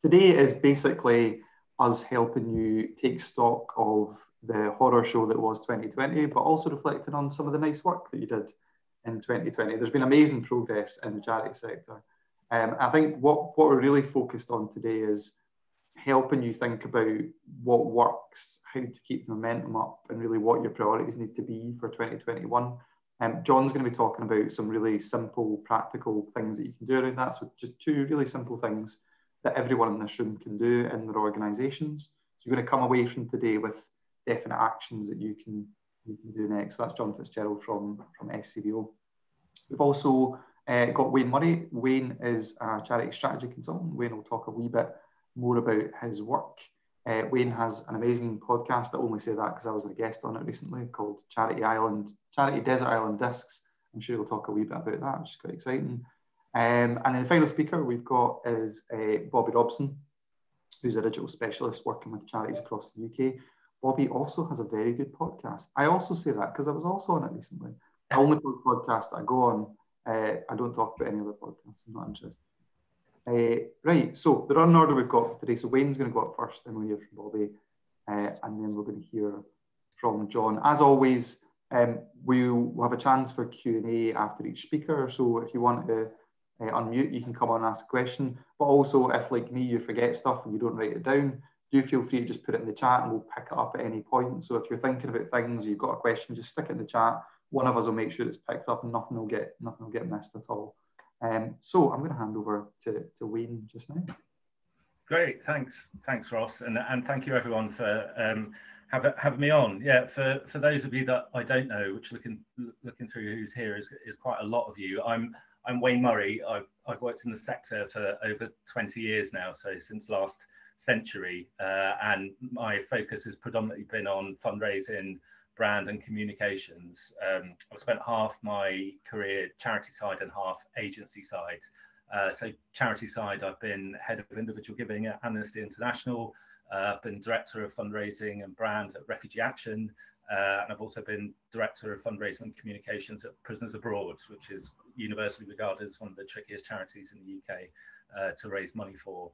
Today is basically us helping you take stock of the horror show that was 2020, but also reflecting on some of the nice work that you did in 2020. There's been amazing progress in the charity sector. I think what we're really focused on today is helping you think about what works, how to keep momentum up, and really what your priorities need to be for 2021. John's going to be talking about some really simple, practical things that you can do around that. So just two really simple things that everyone in this room can do in their organisations. So you're going to come away from today with definite actions that you can do next. So that's John Fitzgerald from SCVO. We've also got Wayne Murray. Wayne is a charity strategy consultant. Wayne will talk a wee bit more about his work. Wayne has an amazing podcast. I only say that because I was a guest on it recently, called Charity Desert Island Discs. I'm sure he'll talk a wee bit about that, which is quite exciting. And then the final speaker we've got is Bobi Robson, who's a digital specialist working with charities across the UK. Bobi also has a very good podcast. I also say that because I was also on it recently. The only podcast that I go on, I don't talk about any other podcasts. I'm not interested. Right, so the running order we've got today. So Wayne's going to go up first, then we'll hear from Bobi, and then we're going to hear from John. As always, we'll have a chance for Q&A after each speaker. So if you want to unmute, you can come on and ask a question. But also, if like me, you forget stuff and you don't write it down, do feel free to just put it in the chat and we'll pick it up at any point. So if you're thinking about things, you've got a question, just stick it in the chat. One of us will make sure it's picked up and nothing will get missed at all. So I'm going to hand over to Wayne just now. Great, thanks Ross, and thank you everyone for having me on. Yeah, for those of you that I don't know, which looking through who's here is quite a lot of you. I'm Wayne Murray. I've worked in the sector for over 20 years now, so since last century, and my focus has predominantly been on fundraising, brand and communications. I've spent half my career charity side and half agency side. So charity side, I've been head of individual giving at Amnesty International, been director of fundraising and brand at Refugee Action, and I've also been director of fundraising and communications at Prisoners Abroad, which is universally regarded as one of the trickiest charities in the UK to raise money for.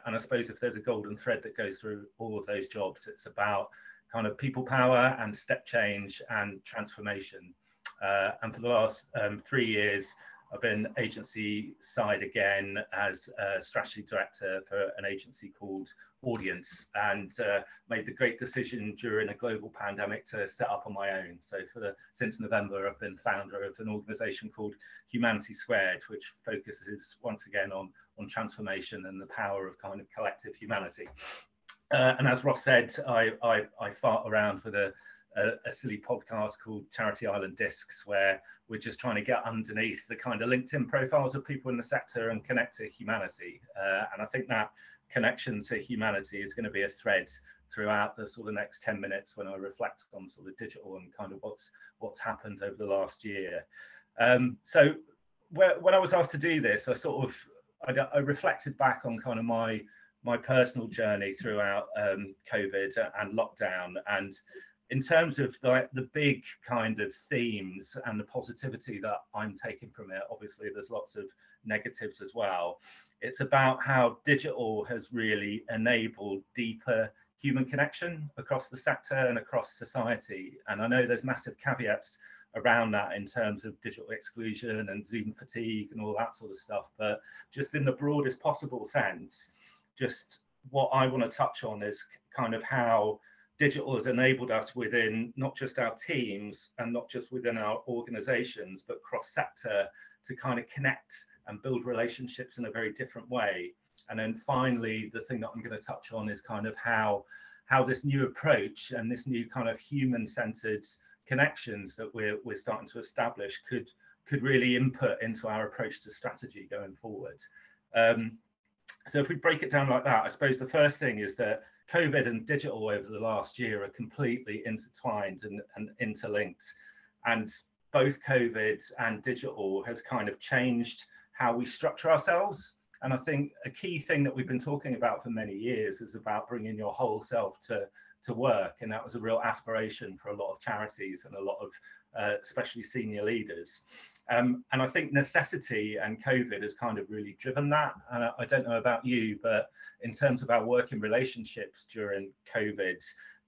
And I suppose if there's a golden thread that goes through all of those jobs, it's about kind of people power and step change and transformation. And for the last 3 years, I've been agency side again as a strategy director for an agency called Audience, and made the great decision during a global pandemic to set up on my own. So since November, I've been founder of an organisation called Humanity Squared, which focuses once again on transformation and the power of kind of collective humanity. And as Ross said, I fart around with a silly podcast called Charity Island Discs, where we're just trying to get underneath the kind of LinkedIn profiles of people in the sector and connect to humanity. And I think that connection to humanity is going to be a thread throughout the sort of next 10 minutes when I reflect on sort of digital and kind of what's happened over the last year. So when I was asked to do this, I reflected back on kind of my personal journey throughout COVID and lockdown, and in terms of the big kind of themes and the positivity that I'm taking from it, obviously there's lots of negatives as well. It's about how digital has really enabled deeper human connection across the sector and across society. And I know there's massive caveats around that in terms of digital exclusion and Zoom fatigue and all that sort of stuff, but just in the broadest possible sense, just what I want to touch on is kind of how digital has enabled us within not just our teams and not just within our organizations, but cross-sector to kind of connect and build relationships in a very different way. And then finally, the thing that I'm going to touch on is kind of how this new approach and this new kind of human-centered connections that we're starting to establish could really input into our approach to strategy going forward. So if we break it down like that, I suppose the first thing is that COVID and digital over the last year are completely intertwined and interlinked. And both COVID and digital has kind of changed how we structure ourselves. And I think a key thing that we've been talking about for many years is about bringing your whole self to work. And that was a real aspiration for a lot of charities and a lot of especially senior leaders. And I think necessity and COVID has kind of really driven that. And I don't know about you, but in terms of our working relationships during COVID,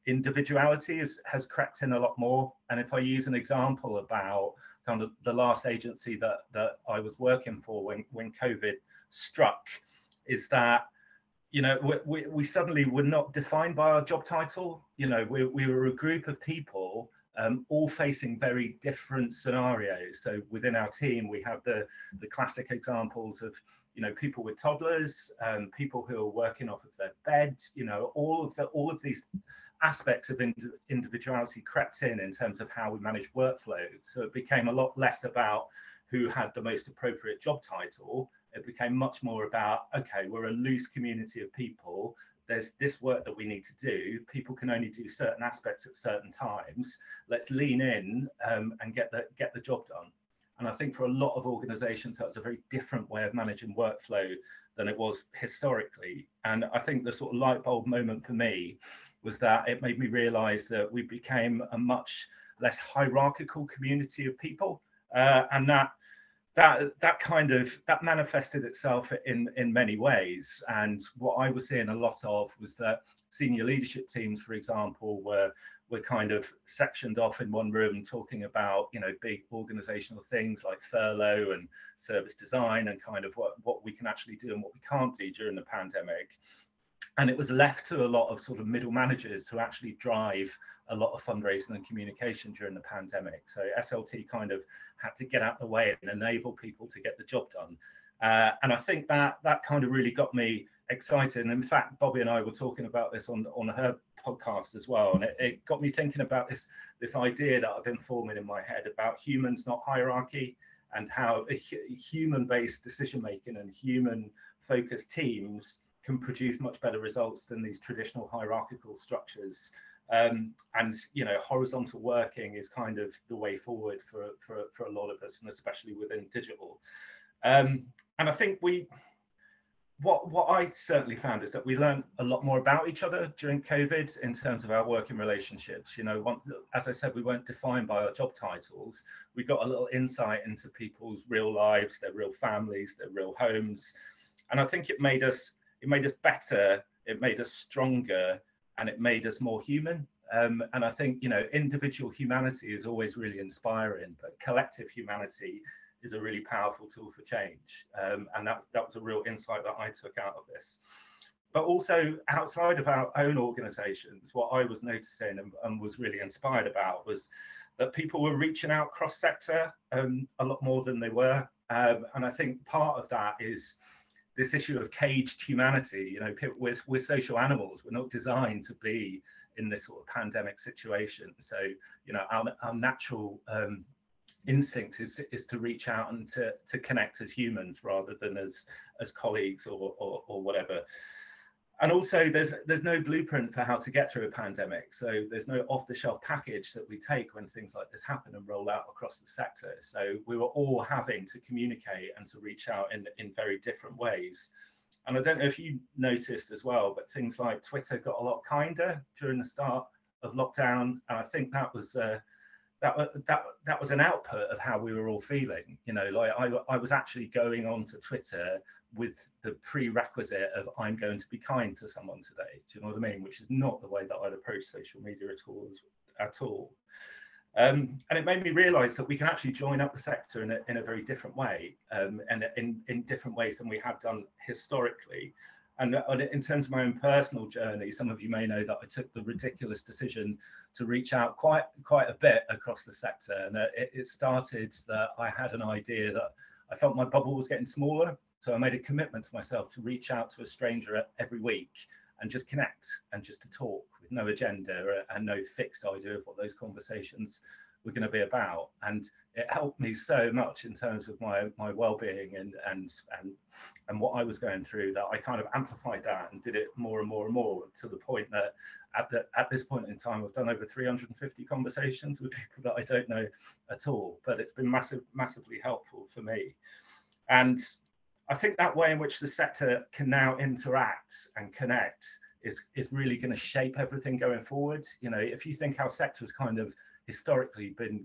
individuality has crept in a lot more. And if I use an example about kind of the last agency that I was working for when COVID struck, is that, you know, we suddenly were not defined by our job title. You know, we were a group of people all facing very different scenarios. So within our team, we have the classic examples of, you know, people with toddlers, people who are working off of their bed, you know, all of these aspects of individuality crept in terms of how we manage workflow. So it became a lot less about who had the most appropriate job title. It became much more about, okay, we're a loose community of people. There's this work that we need to do. People can only do certain aspects at certain times. Let's lean in and get the job done. And I think for a lot of organizations, that's a very different way of managing workflow than it was historically. And I think the sort of light bulb moment for me was that it made me realize that we became a much less hierarchical community of people. And that manifested itself in many ways. And what I was seeing a lot of was that senior leadership teams, for example, were kind of sectioned off in one room talking about, you know, big organizational things like furlough and service design and kind of what we can actually do and what we can't do during the pandemic. And it was left to a lot of sort of middle managers to actually drive a lot of fundraising and communication during the pandemic. So SLT kind of had to get out of the way and enable people to get the job done. And I think that kind of really got me excited. And in fact, Bobi and I were talking about this on her podcast as well. And it got me thinking about this idea that I've been forming in my head about humans, not hierarchy, and how human-based decision-making and human-focused teams can produce much better results than these traditional hierarchical structures. And, you know, horizontal working is kind of the way forward for a lot of us, and especially within digital. And I think what I certainly found is that we learned a lot more about each other during COVID in terms of our working relationships. You know, as I said, we weren't defined by our job titles. We got a little insight into people's real lives, their real families, their real homes. And I think it made us better, it made us stronger, and it made us more human. And I think, you know, individual humanity is always really inspiring, but collective humanity is a really powerful tool for change. And that was a real insight that I took out of this. But also outside of our own organizations, what I was noticing and was really inspired about was that people were reaching out cross-sector a lot more than they were. And I think part of that is this issue of caged humanity. You know, we're social animals. We're not designed to be in this sort of pandemic situation. So, you know, our natural instinct is to reach out and to connect as humans rather than as colleagues or whatever. And also there's no blueprint for how to get through a pandemic. So there's no off-the-shelf package that we take when things like this happen and roll out across the sector. So we were all having to communicate and to reach out in very different ways. And I don't know if you noticed as well, but things like Twitter got a lot kinder during the start of lockdown. And I think that was an output of how we were all feeling. You know, like I was actually going on to Twitter with the prerequisite of I'm going to be kind to someone today. Do you know what I mean? Which is not the way that I'd approach social media at all. And it made me realize that we can actually join up the sector in a very different way, and in different ways than we have done historically. And in terms of my own personal journey, some of you may know that I took the ridiculous decision to reach out quite a bit across the sector. And it started that I had an idea that I felt my bubble was getting smaller. So I made a commitment to myself to reach out to a stranger every week and just connect and just to talk with no agenda and no fixed idea of what those conversations were going to be about. And it helped me so much in terms of my well-being and what I was going through, that I kind of amplified that and did it more and more and more, to the point that at this point in time, I've done over 350 conversations with people that I don't know at all, but it's been massively helpful for me. And I think that way in which the sector can now interact and connect is really going to shape everything going forward. You know, if you think our sector has kind of historically been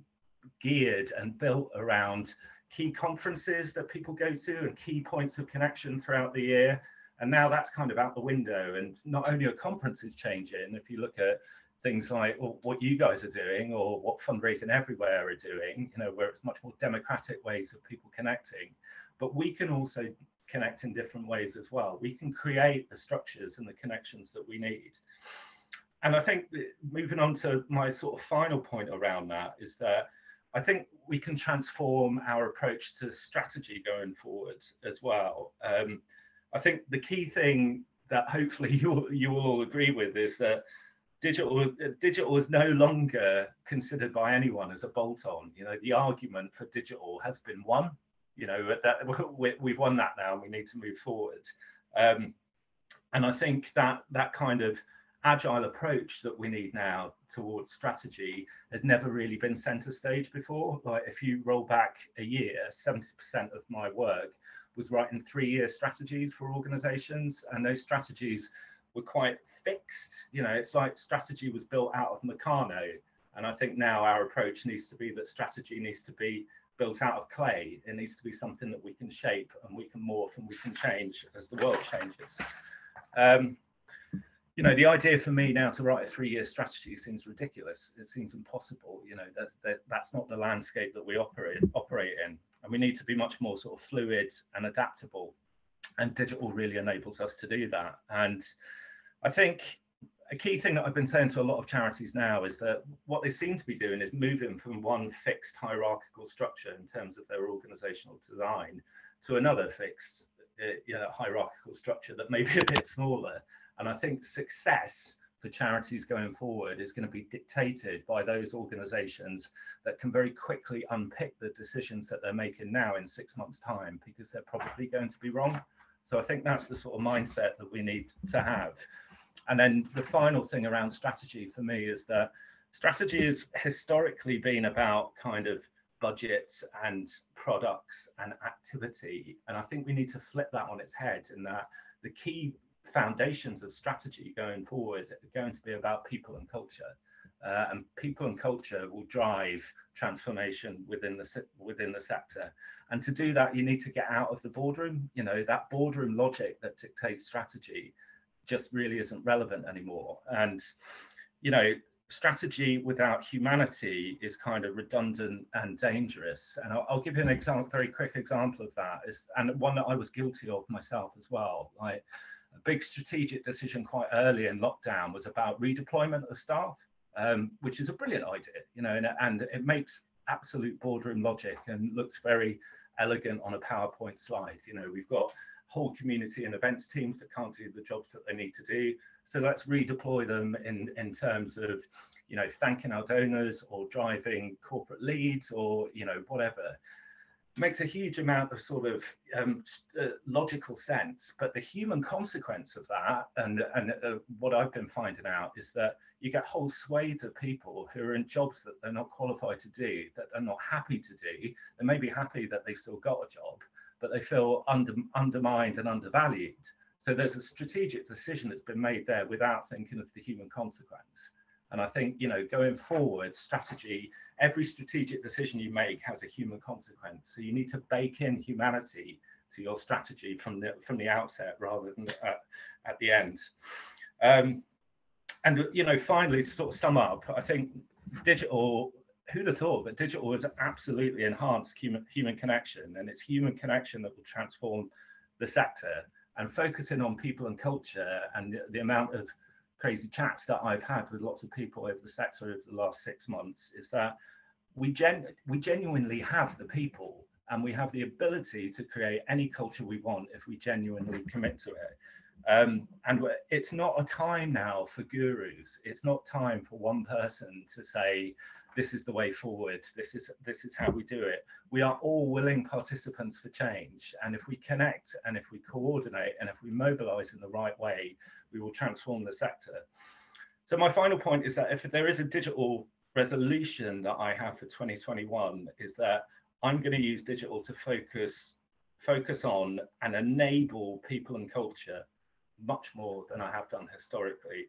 geared and built around, key conferences that people go to and key points of connection throughout the year. And now that's kind of out the window. And not only are conferences changing, if you look at things like what you guys are doing or what Fundraising Everywhere are doing, you know, where it's much more democratic ways of people connecting, but we can also connect in different ways as well. We can create the structures and the connections that we need. And I think moving on to my sort of final point around that is that I think we can transform our approach to strategy going forward as well. I think the key thing that hopefully you will all agree with is that digital is no longer considered by anyone as a bolt-on. You know, the argument for digital has been won. You know, that we've won that now, and we need to move forward. And I think that kind of agile approach that we need now towards strategy has never really been center stage before. Like, if you roll back a year, 70% of my work was writing 3-year strategies for organizations, and those strategies were quite fixed. You know, it's like strategy was built out of Meccano, and I think now our approach needs to be that strategy needs to be built out of clay. It needs to be something that we can shape and we can morph and we can change as the world changes. You know, the idea for me now to write a 3-year strategy seems ridiculous. It seems impossible. You know, that's not the landscape that we operate in. And we need to be much more sort of fluid and adaptable. And digital really enables us to do that. And I think a key thing that I've been saying to a lot of charities now is that what they seem to be doing is moving from one fixed hierarchical structure in terms of their organizational design to another fixed hierarchical structure that may be a bit smaller. And I think success for charities going forward is going to be dictated by those organizations that can very quickly unpick the decisions that they're making now in 6 months' time, because they're probably going to be wrong. So I think that's the sort of mindset that we need to have. And then the final thing around strategy for me is that strategy has historically been about kind of budgets and products and activity. And I think we need to flip that on its head, in that the key foundations of strategy going forward are going to be about people and culture. And people and culture will drive transformation within the sector. And to do that, you need to get out of the boardroom. You know, that boardroom logic that dictates strategy just really isn't relevant anymore. And, you know, strategy without humanity is kind of redundant and dangerous. And I'll give you an example, very quick example of that, and one that I was guilty of myself as well. Like, a big strategic decision quite early in lockdown was about redeployment of staff, which is a brilliant idea, you know, and it makes absolute boardroom logic and looks very elegant on a PowerPoint slide. You know, we've got whole community and events teams that can't do the jobs that they need to do. So let's redeploy them in terms of, you know, thanking our donors or driving corporate leads or, you know, whatever. Makes a huge amount of sort of logical sense, but the human consequence of that, and what I've been finding out, is that you get whole swathes of people who are in jobs that they're not qualified to do, that they're not happy to do. They may be happy that they've still got a job, but they feel undermined and undervalued. So there's a strategic decision that's been made there without thinking of the human consequence. And I think, you know, going forward, strategy, every strategic decision you make has a human consequence. So you need to bake in humanity to your strategy from the outset rather than at the end. And, you know, finally, to sort of sum up, I think digital, who'd have thought that digital has absolutely enhanced human connection, and it's human connection that will transform the sector. And focusing on people and culture, and the amount of crazy chats that I've had with lots of people over the sector over the last 6 months, is that we genuinely have the people, and we have the ability to create any culture we want if we genuinely commit to it. And it's not a time now for gurus. It's not time for one person to say, this is the way forward, this is how we do it. We are all willing participants for change, and if we connect and if we coordinate and if we mobilize in the right way, we will transform the sector. So my final point is that if there is a digital resolution that I have for 2021, is that I'm going to use digital to focus on and enable people and culture much more than I have done historically.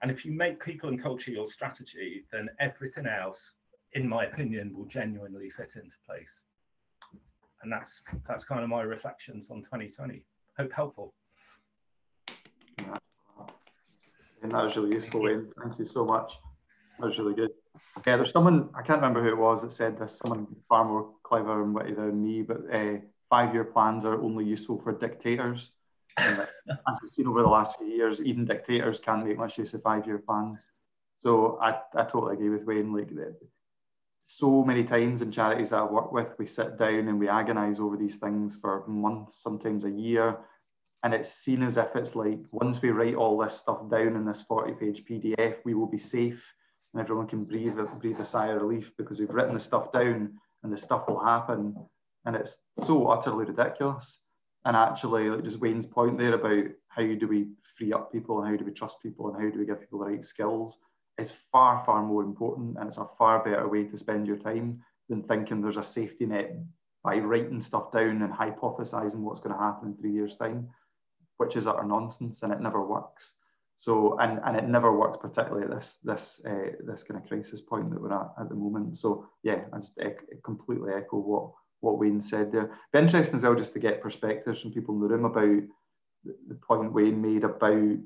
And if you make people and culture your strategy, then everything else, in my opinion, will genuinely fit into place. that's kind of my reflections on 2020. Hope helpful. And that was really useful, Wayne. Thank you so much. That was really good. Yeah, there's someone, I can't remember who it was that said this, someone far more clever and witty than me, but 5-year plans are only useful for dictators. And as we've seen over the last few years, even dictators can't make much use of 5-year plans. So I totally agree with Wayne. Like, so many times in charities that I work with, we sit down and we agonize over these things for months, sometimes a year. And it's seen as if it's like, once we write all this stuff down in this 40-page PDF, we will be safe and everyone can breathe a sigh of relief because we've written the stuff down and the stuff will happen. And it's so utterly ridiculous. And actually, like just Wayne's point there about how do we free up people and how do we trust people and how do we give people the right skills is far, far more important. And it's a far better way to spend your time than thinking there's a safety net by writing stuff down and hypothesizing what's going to happen in 3 years' time, which is utter nonsense and it never works. So, and it never works, particularly at this kind of crisis point that we're at the moment. So yeah, I just completely echo what Wayne said there. Be interesting as well just to get perspectives from people in the room about the point Wayne made about,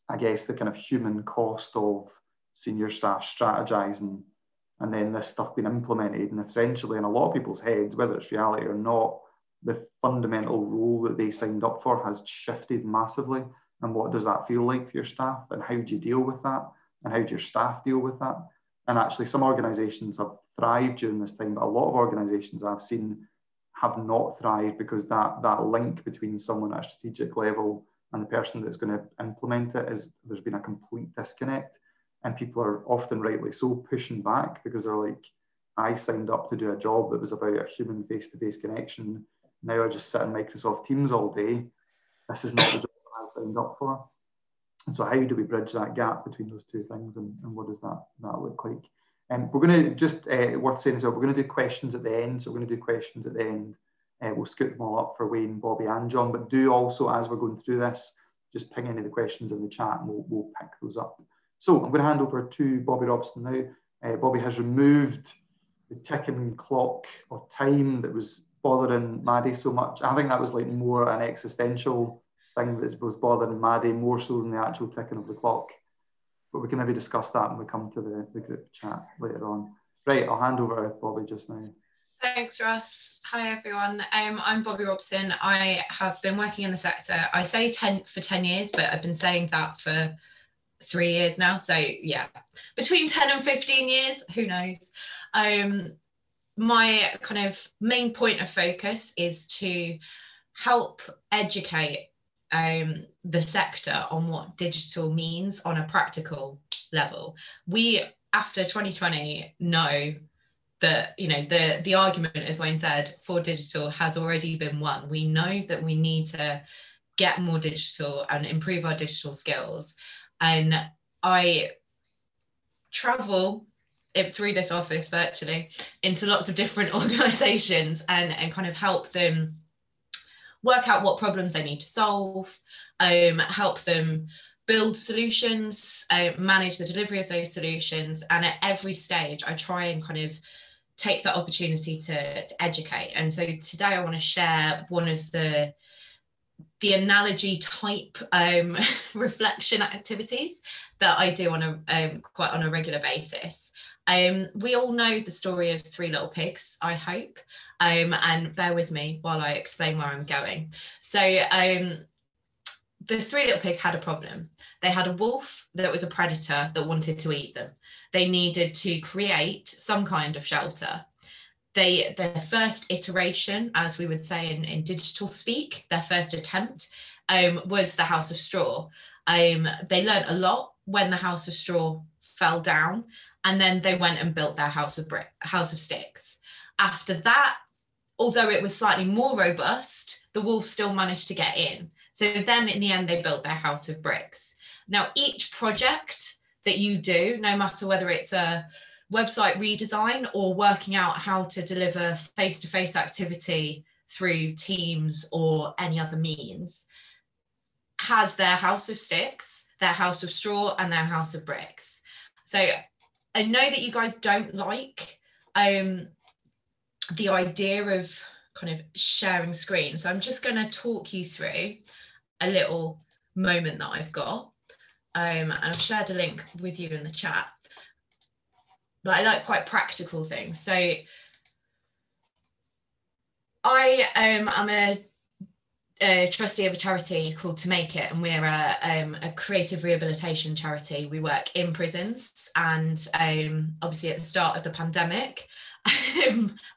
I guess, the kind of human cost of senior staff strategizing and then this stuff being implemented. And essentially in a lot of people's heads, whether it's reality or not, the fundamental role that they signed up for has shifted massively. And what does that feel like for your staff? And how do you deal with that? And how do your staff deal with that? And actually some organizations have thrived during this time, but a lot of organizations I've seen have not thrived because that link between someone at a strategic level and the person that's going to implement it there's been a complete disconnect. And people are often rightly so pushing back because they're like, I signed up to do a job that was about a human face-to-face connection. Now I just sit in Microsoft Teams all day. This is not the job that I signed up for. And so how do we bridge that gap between those two things and what does that look like? And we're going to just, worth saying as well, we're going to do questions at the end. So we're going to do questions at the end. We'll scoop them all up for Wayne, Bobby and John, but do also, as we're going through this, just ping any of the questions in the chat and we'll pick those up. So I'm going to hand over to Bobi Robson now. Bobby has removed the ticking clock of time that was bothering Maddie so much. I think that was like more an existential thing that was bothering Maddie more so than the actual ticking of the clock. But we can maybe discuss that when we come to the group chat later on. Right, I'll hand over to Bobby just now. Thanks, Ross. Hi, everyone. I'm Bobi Robson. I have been working in the sector, I say 10 years, but I've been saying that for 3 years now. So yeah, between 10 and 15 years, who knows? My kind of main point of focus is to help educate the sector on what digital means on a practical level. We, after 2020, know that, you know, the argument, as Wayne said, for digital has already been won. We know that we need to get more digital and improve our digital skills. And I travel through this office virtually into lots of different organizations and kind of help them work out what problems they need to solve, help them build solutions, manage the delivery of those solutions. And at every stage, I try and kind of take that opportunity to educate. And so today I want to share one of the analogy type reflection activities that I do on quite on a regular basis. We all know the story of Three Little Pigs, I hope, and bear with me while I explain where I'm going. So the Three Little Pigs had a problem. They had a wolf that was a predator that wanted to eat them. They needed to create some kind of shelter. Their first iteration, as we would say in digital speak, their first attempt was the House of Straw. They learned a lot when the House of Straw fell down, and then they went and built their House of Sticks. After that, although it was slightly more robust, the wolf still managed to get in. So then in the end, they built their House of Bricks. Now, each project that you do, no matter whether it's a website redesign or working out how to deliver face-to-face activity through Teams or any other means, has their House of Sticks, their House of Straw, and their House of Bricks. So I know that you guys don't like the idea of kind of sharing screen. So I'm just going to talk you through a little moment that I've got. And I've shared a link with you in the chat. But I like quite practical things. So I am a trustee of a charity called To Make It, and we're a creative rehabilitation charity. We work in prisons, and obviously at the start of the pandemic,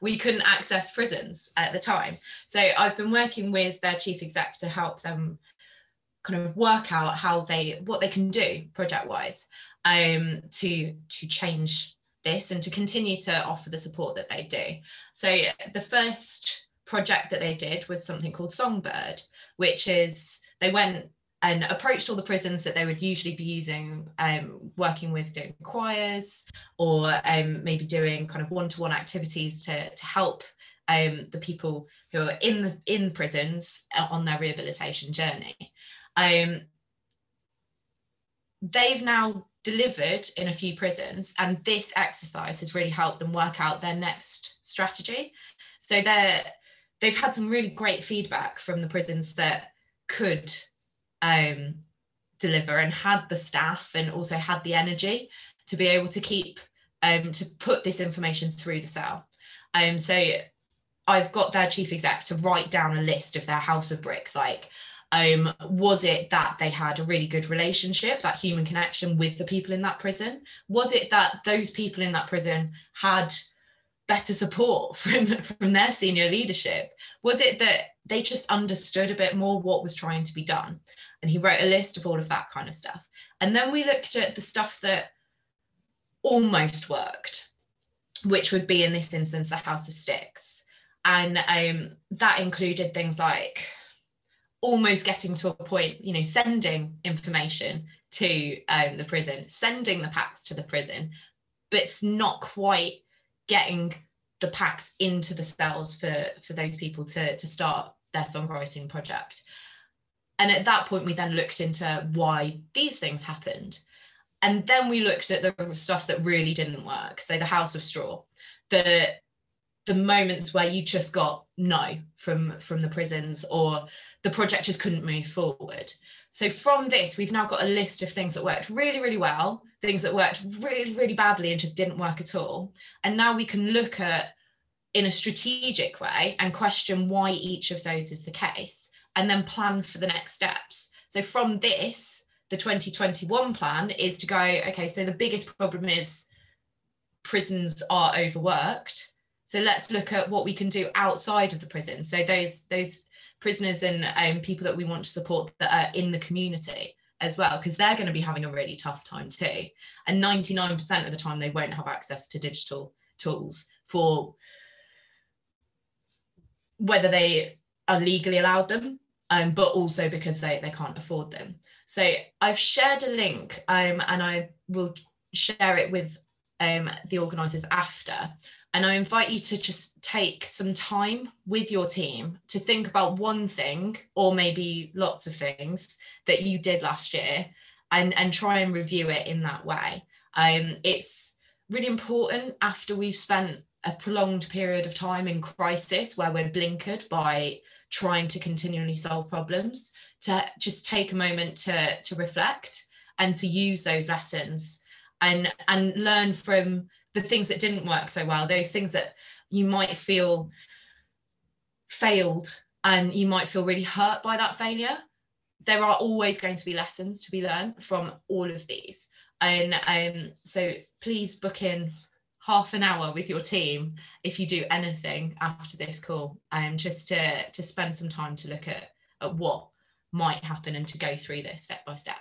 we couldn't access prisons at the time. So I've been working with their chief exec to help them kind of work out what they can do project-wise to change this and to continue to offer the support that they do. So the first project that they did was something called Songbird, which is they went and approached all the prisons that they would usually be using, working with doing choirs or maybe doing kind of one-to-one activities to help the people who are in prisons on their rehabilitation journey. They've now delivered in a few prisons, and this exercise has really helped them work out their next strategy. So they've had some really great feedback from the prisons that could deliver and had the staff and also had the energy to be able to keep to put this information through the cell. So I've got their chief exec to write down a list of their house of bricks, like was it that they had a really good relationship, that human connection with the people in that prison? Was it that those people in that prison had better support from their senior leadership? Was it that they just understood a bit more what was trying to be done? And he wrote a list of all of that kind of stuff. And then we looked at the stuff that almost worked, which would be in this instance the House of Sticks. And that included things like almost getting to a point, sending information to the prison, sending the packs to the prison, but it's not quite getting the packs into the cells for those people to start their songwriting project. And at that point, we then looked into why these things happened. And then we looked at the stuff that really didn't work. So the House of Straw, the moments where you just got no from the prisons, or the project just couldn't move forward. So from this, we've now got a list of things that worked really, really well, things that worked really, really badly and just didn't work at all. And now we can look at, in a strategic way, and question why each of those is the case, and then plan for the next steps. So from this, the 2021 plan is to go, okay, so the biggest problem is prisons are overworked. So let's look at what we can do outside of the prison. So those prisoners and people that we want to support that are in the community as well, because they're going to be having a really tough time too. And 99% of the time they won't have access to digital tools, for whether they are legally allowed them, but also because they can't afford them. So I've shared a link and I will share it with the organisers after. And I invite you to just take some time with your team to think about one thing, or maybe lots of things, that you did last year, and try and review it in that way. It's really important, after we've spent a prolonged period of time in crisis where we're blinkered by trying to continually solve problems, to just take a moment to reflect and to use those lessons and learn from the things that didn't work so well, those things that you might feel failed and you might feel really hurt by that failure. There are always going to be lessons to be learned from all of these. And so please book in half an hour with your team if you do anything after this call, just to spend some time to look at what might happen and to go through this step by step.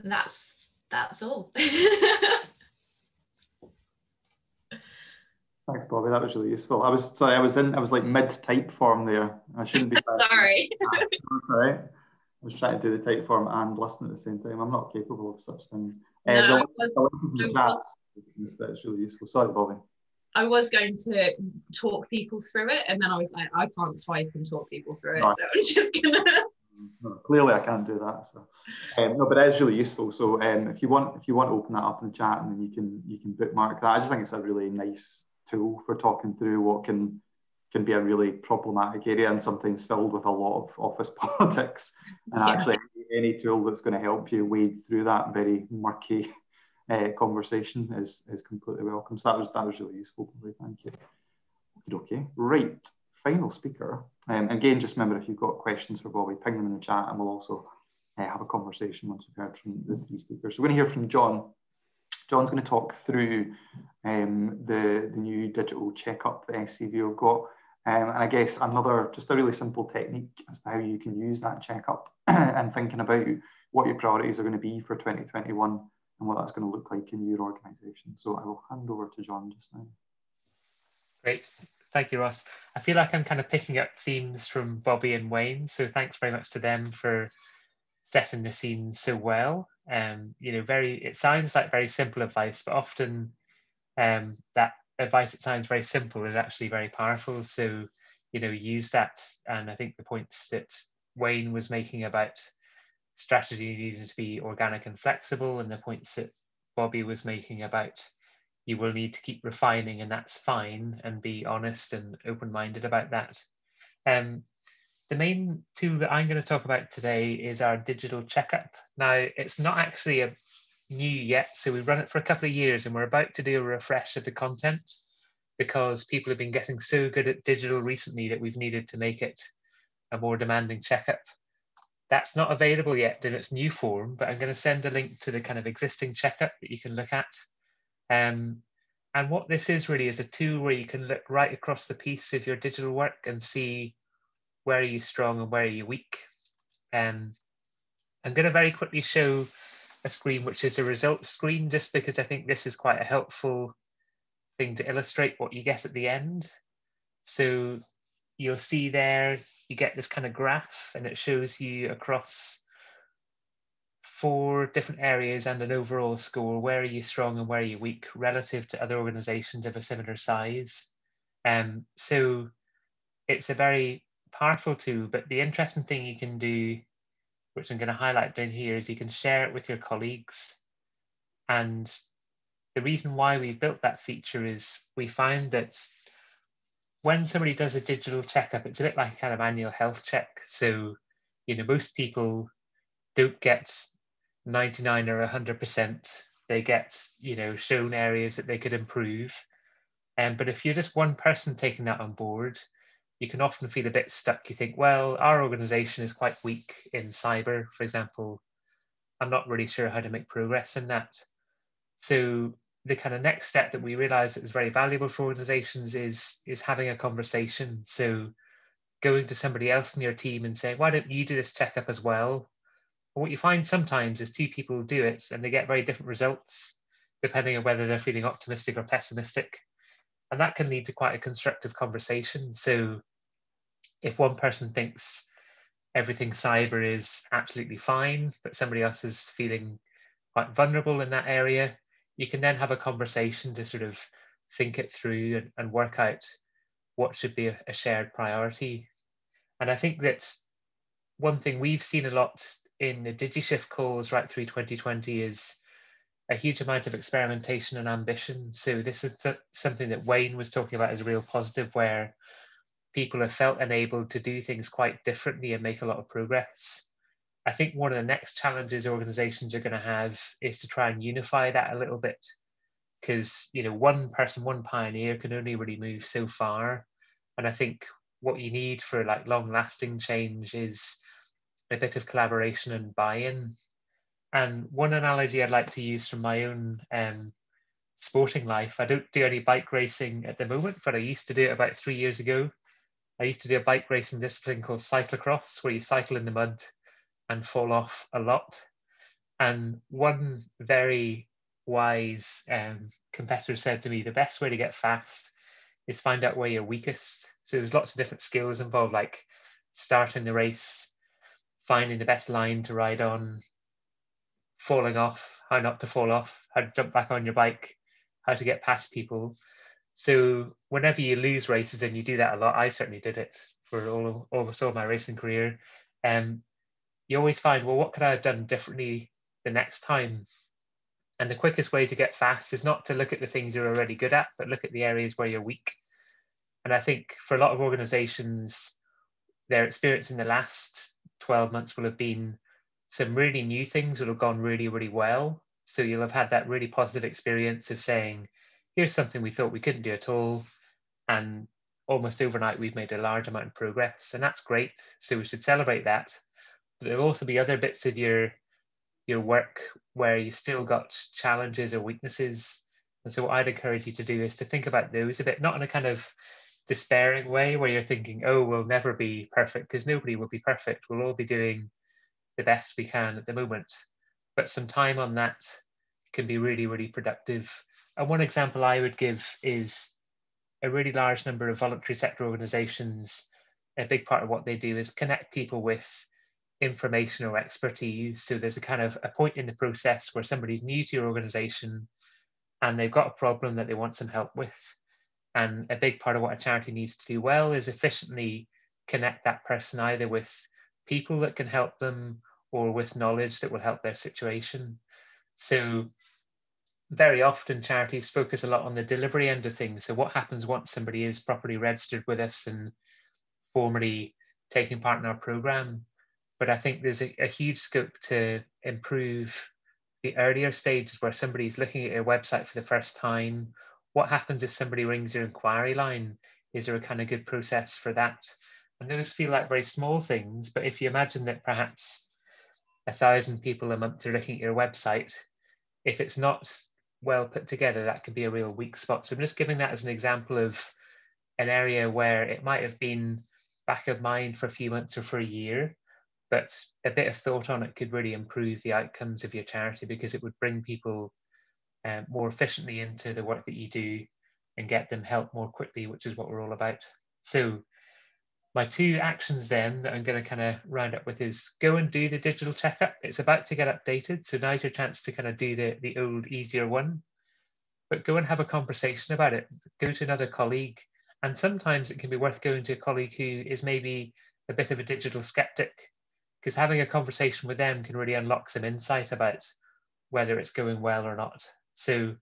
And that's all. Thanks, Bobby. That was really useful. I was like mid type form there. I shouldn't be. Sorry. That's all right. I was trying to do the type form and listen at the same time. I'm not capable of such things. No, the link is in the chat. It's really useful. Sorry, Bobby. I was going to talk people through it, and then I was like, I can't type and talk people through it, so I'm just gonna. No, clearly I can't do that. So, no, but it is really useful. So if you want to open that up in the chat, and then you can bookmark that. I just think it's a really nice tool for talking through what can be a really problematic area and sometimes filled with a lot of office politics. And actually, any tool that's going to help you wade through that very murky conversation is completely welcome. So that was really useful. Thank you. Okay, right. Final speaker. Again, just remember, if you've got questions for Bobi, ping them in the chat, and we'll also have a conversation once we've heard from the three speakers. So we're going to hear from John. John's going to talk through the new digital checkup that SCVO have got. And I guess just a really simple technique as to how you can use that checkup and thinking about what your priorities are going to be for 2021 and what that's going to look like in your organisation. So I will hand over to John just now. Great. Thank you, Ross. I feel like I'm kind of picking up themes from Bobi and Wayne, so thanks very much to them for setting the scene so well. You know, it sounds like very simple advice, but often that advice that sounds very simple is actually very powerful. So, you know, use that. And I think the points that Wayne was making about strategy needing to be organic and flexible, and the points that Bobi was making about you will need to keep refining, and that's fine, and be honest and open-minded about that. The main tool that I'm going to talk about today is our digital checkup. Now, it's not actually new yet, so we've run it for a couple of years, and we're about to do a refresh of the content because people have been getting so good at digital recently that we've needed to make it a more demanding checkup. That's not available yet in its new form, but I'm going to send a link to the kind of existing checkup that you can look at. And what this is really is a tool where you can look right across the piece of your digital work and see where are you strong and where are you weak. I'm going to very quickly show a screen which is a results screen, just because I think this is quite a helpful thing to illustrate what you get at the end. So you'll see there, you get this kind of graph, and it shows you across 4 different areas and an overall score. Where are you strong and where are you weak relative to other organizations of a similar size? So it's a very powerful tool, but the interesting thing you can do, which I'm going to highlight down here, is you can share it with your colleagues. And the reason why we built that feature is we found that when somebody does a digital checkup, it's a bit like a kind of annual health check. So, you know, most people don't get 99 or 100%. They get, you know, shown areas that they could improve. But if you're just one person taking that on board, you can often feel a bit stuck. You think, well, our organization is quite weak in cyber, for example. I'm not really sure how to make progress in that. So the kind of next step that we realized that was very valuable for organizations is having a conversation. So going to somebody else in your team and saying, why don't you do this checkup as well? And what you find sometimes is 2 people do it and they get very different results, depending on whether they're feeling optimistic or pessimistic. And that can lead to quite a constructive conversation. So if one person thinks everything cyber is absolutely fine, but somebody else is feeling quite vulnerable in that area, you can then have a conversation to sort of think it through and work out what should be a shared priority. And I think that one thing we've seen a lot in the DigiShift calls right through 2020 is a huge amount of experimentation and ambition. So this is something that Wayne was talking about as a real positive, where people have felt enabled to do things quite differently and make a lot of progress. I think one of the next challenges organizations are going to have is to try and unify that a little bit, because, you know, one person, one pioneer can only really move so far. And I think what you need for like long-lasting change is a bit of collaboration and buy-in. And one analogy I'd like to use from my own sporting life, I don't do any bike racing at the moment, but I used to do it about 3 years ago. I used to do a bike racing discipline called cyclocross, where you cycle in the mud and fall off a lot. And one very wise competitor said to me, the best way to get fast is find out where you're weakest. So there's lots of different skills involved, like starting the race, finding the best line to ride on, falling off, how not to fall off, how to jump back on your bike, how to get past people. So whenever you lose races, and you do that a lot, I certainly did it for almost all my racing career, you always find, well, what could I have done differently the next time? And the quickest way to get fast is not to look at the things you're already good at, but look at the areas where you're weak. And I think for a lot of organizations, their experience in the last 12 months will have been some really new things that have gone really, really well. So you'll have had that really positive experience of saying, here's something we thought we couldn't do at all. And almost overnight, we've made a large amount of progress. And that's great. So we should celebrate that. But there'll also be other bits of your work where you've still got challenges or weaknesses. And so what I'd encourage you to do is to think about those a bit, not in a kind of despairing way where you're thinking, oh, we'll never be perfect, because nobody will be perfect. We'll all be doing the best we can at the moment. But some time on that can be really, really productive. And one example I would give is a really large number of voluntary sector organizations. A big part of what they do is connect people with information or expertise. So there's a kind of a point in the process where somebody's new to your organization and they've got a problem that they want some help with. And a big part of what a charity needs to do well is efficiently connect that person either with people that can help them or with knowledge that will help their situation. So very often charities focus a lot on the delivery end of things. So what happens once somebody is properly registered with us and formally taking part in our program? But I think there's a huge scope to improve the earlier stages where somebody's looking at your website for the first time. What happens if somebody rings your inquiry line? Is there a kind of good process for that? And those feel like very small things, but if you imagine that perhaps 1,000 people a month are looking at your website, if it's not well put together, that could be a real weak spot. So I'm just giving that as an example of an area where it might have been back of mind for a few months or for a year, but a bit of thought on it could really improve the outcomes of your charity, because it would bring people more efficiently into the work that you do and get them help more quickly, which is what we're all about. So my two actions then that I'm going to kind of round up with is go and do the digital checkup. It's about to get updated, so now's your chance to kind of do the old, easier one. But go and have a conversation about it. Go to another colleague. And sometimes it can be worth going to a colleague who is maybe a bit of a digital skeptic, because having a conversation with them can really unlock some insight about whether it's going well or not. So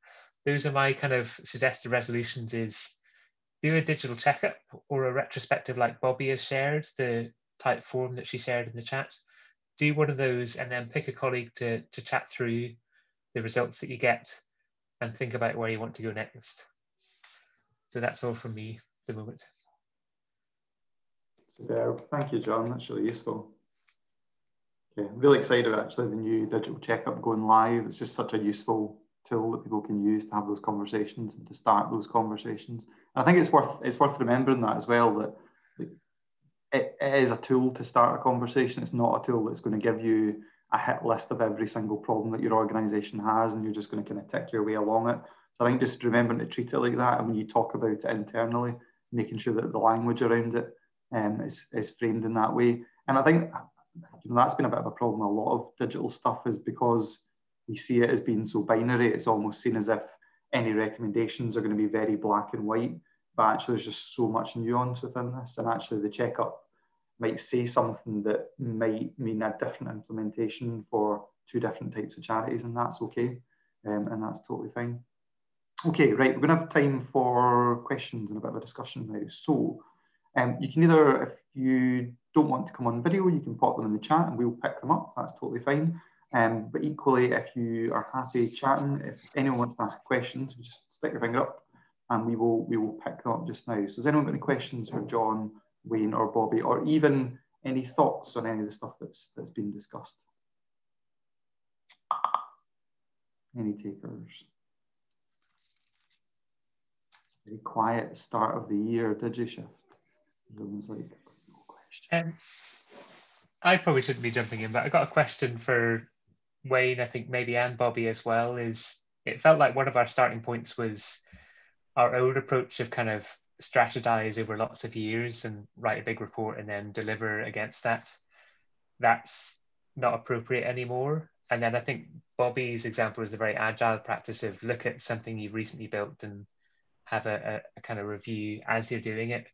those are my kind of suggested resolutions: is do a digital checkup or a retrospective like Bobi has shared, the type form that she shared in the chat. Do one of those and then pick a colleague to chat through the results that you get and think about where you want to go next. So that's all from me at the moment. Superb. Thank you, John. That's really useful. Okay, I'm really excited actually the new digital checkup going live. It's just such a useful tool that people can use to have those conversations and to start those conversations. And I think it's worth remembering that as well, that it is a tool to start a conversation. It's not a tool that's going to give you a hit list of every single problem that your organisation has and you're just going to kind of tick your way along it. So I think just remembering to treat it like that, and when you talk about it internally, making sure that the language around it is framed in that way. And I think that's been a bit of a problem. A lot of digital stuff is because we see it as being so binary. It's almost seen as if any recommendations are going to be very black and white, but actually there's just so much nuance within this. And actually the checkup might say something that might mean a different implementation for two different types of charities, and that's okay. And that's totally fine. Okay, right, we're going to have time for questions and a bit of a discussion now. So you can either, if you don't want to come on video, you can pop them in the chat and we'll pick them up. That's totally fine. But equally, if you are happy chatting, if anyone wants to ask questions, just stick your finger up and we will pick them up just now. So has anyone got any questions for John, Wayne or Bobi, or even any thoughts on any of the stuff that's been discussed? Any takers? Very quiet start of the year, DigiShift. Everyone's like, no question. I probably shouldn't be jumping in, but I got a question for Wayne, I think maybe, and Bobi as well. Is it felt like one of our starting points was our old approach of kind of strategize over lots of years and write a big report and then deliver against that. That's not appropriate anymore. And then I think Bobi's example is a very agile practice of look at something you've recently built and have a kind of review as you're doing it.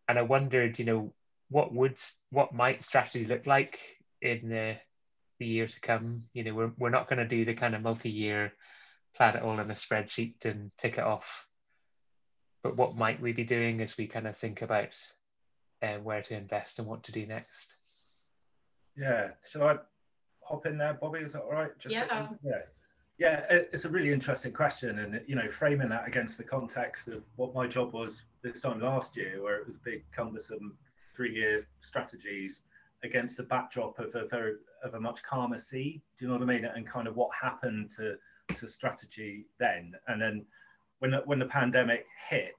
And I wondered, you know, what might strategy look like in the year to come. You know, we're not going to do the kind of multi-year plan it all in a spreadsheet and tick it off. But what might we be doing as we kind of think about where to invest and what to do next? Yeah, shall I hop in there, Bobby? Is that all right? Yeah. Yeah, it's a really interesting question, and you know, framing that against the context of what my job was this time last year, where it was big, cumbersome 3-year strategies against the backdrop of a much calmer sea. Do you know what I mean? And kind of what happened to strategy then, and then when the pandemic hit,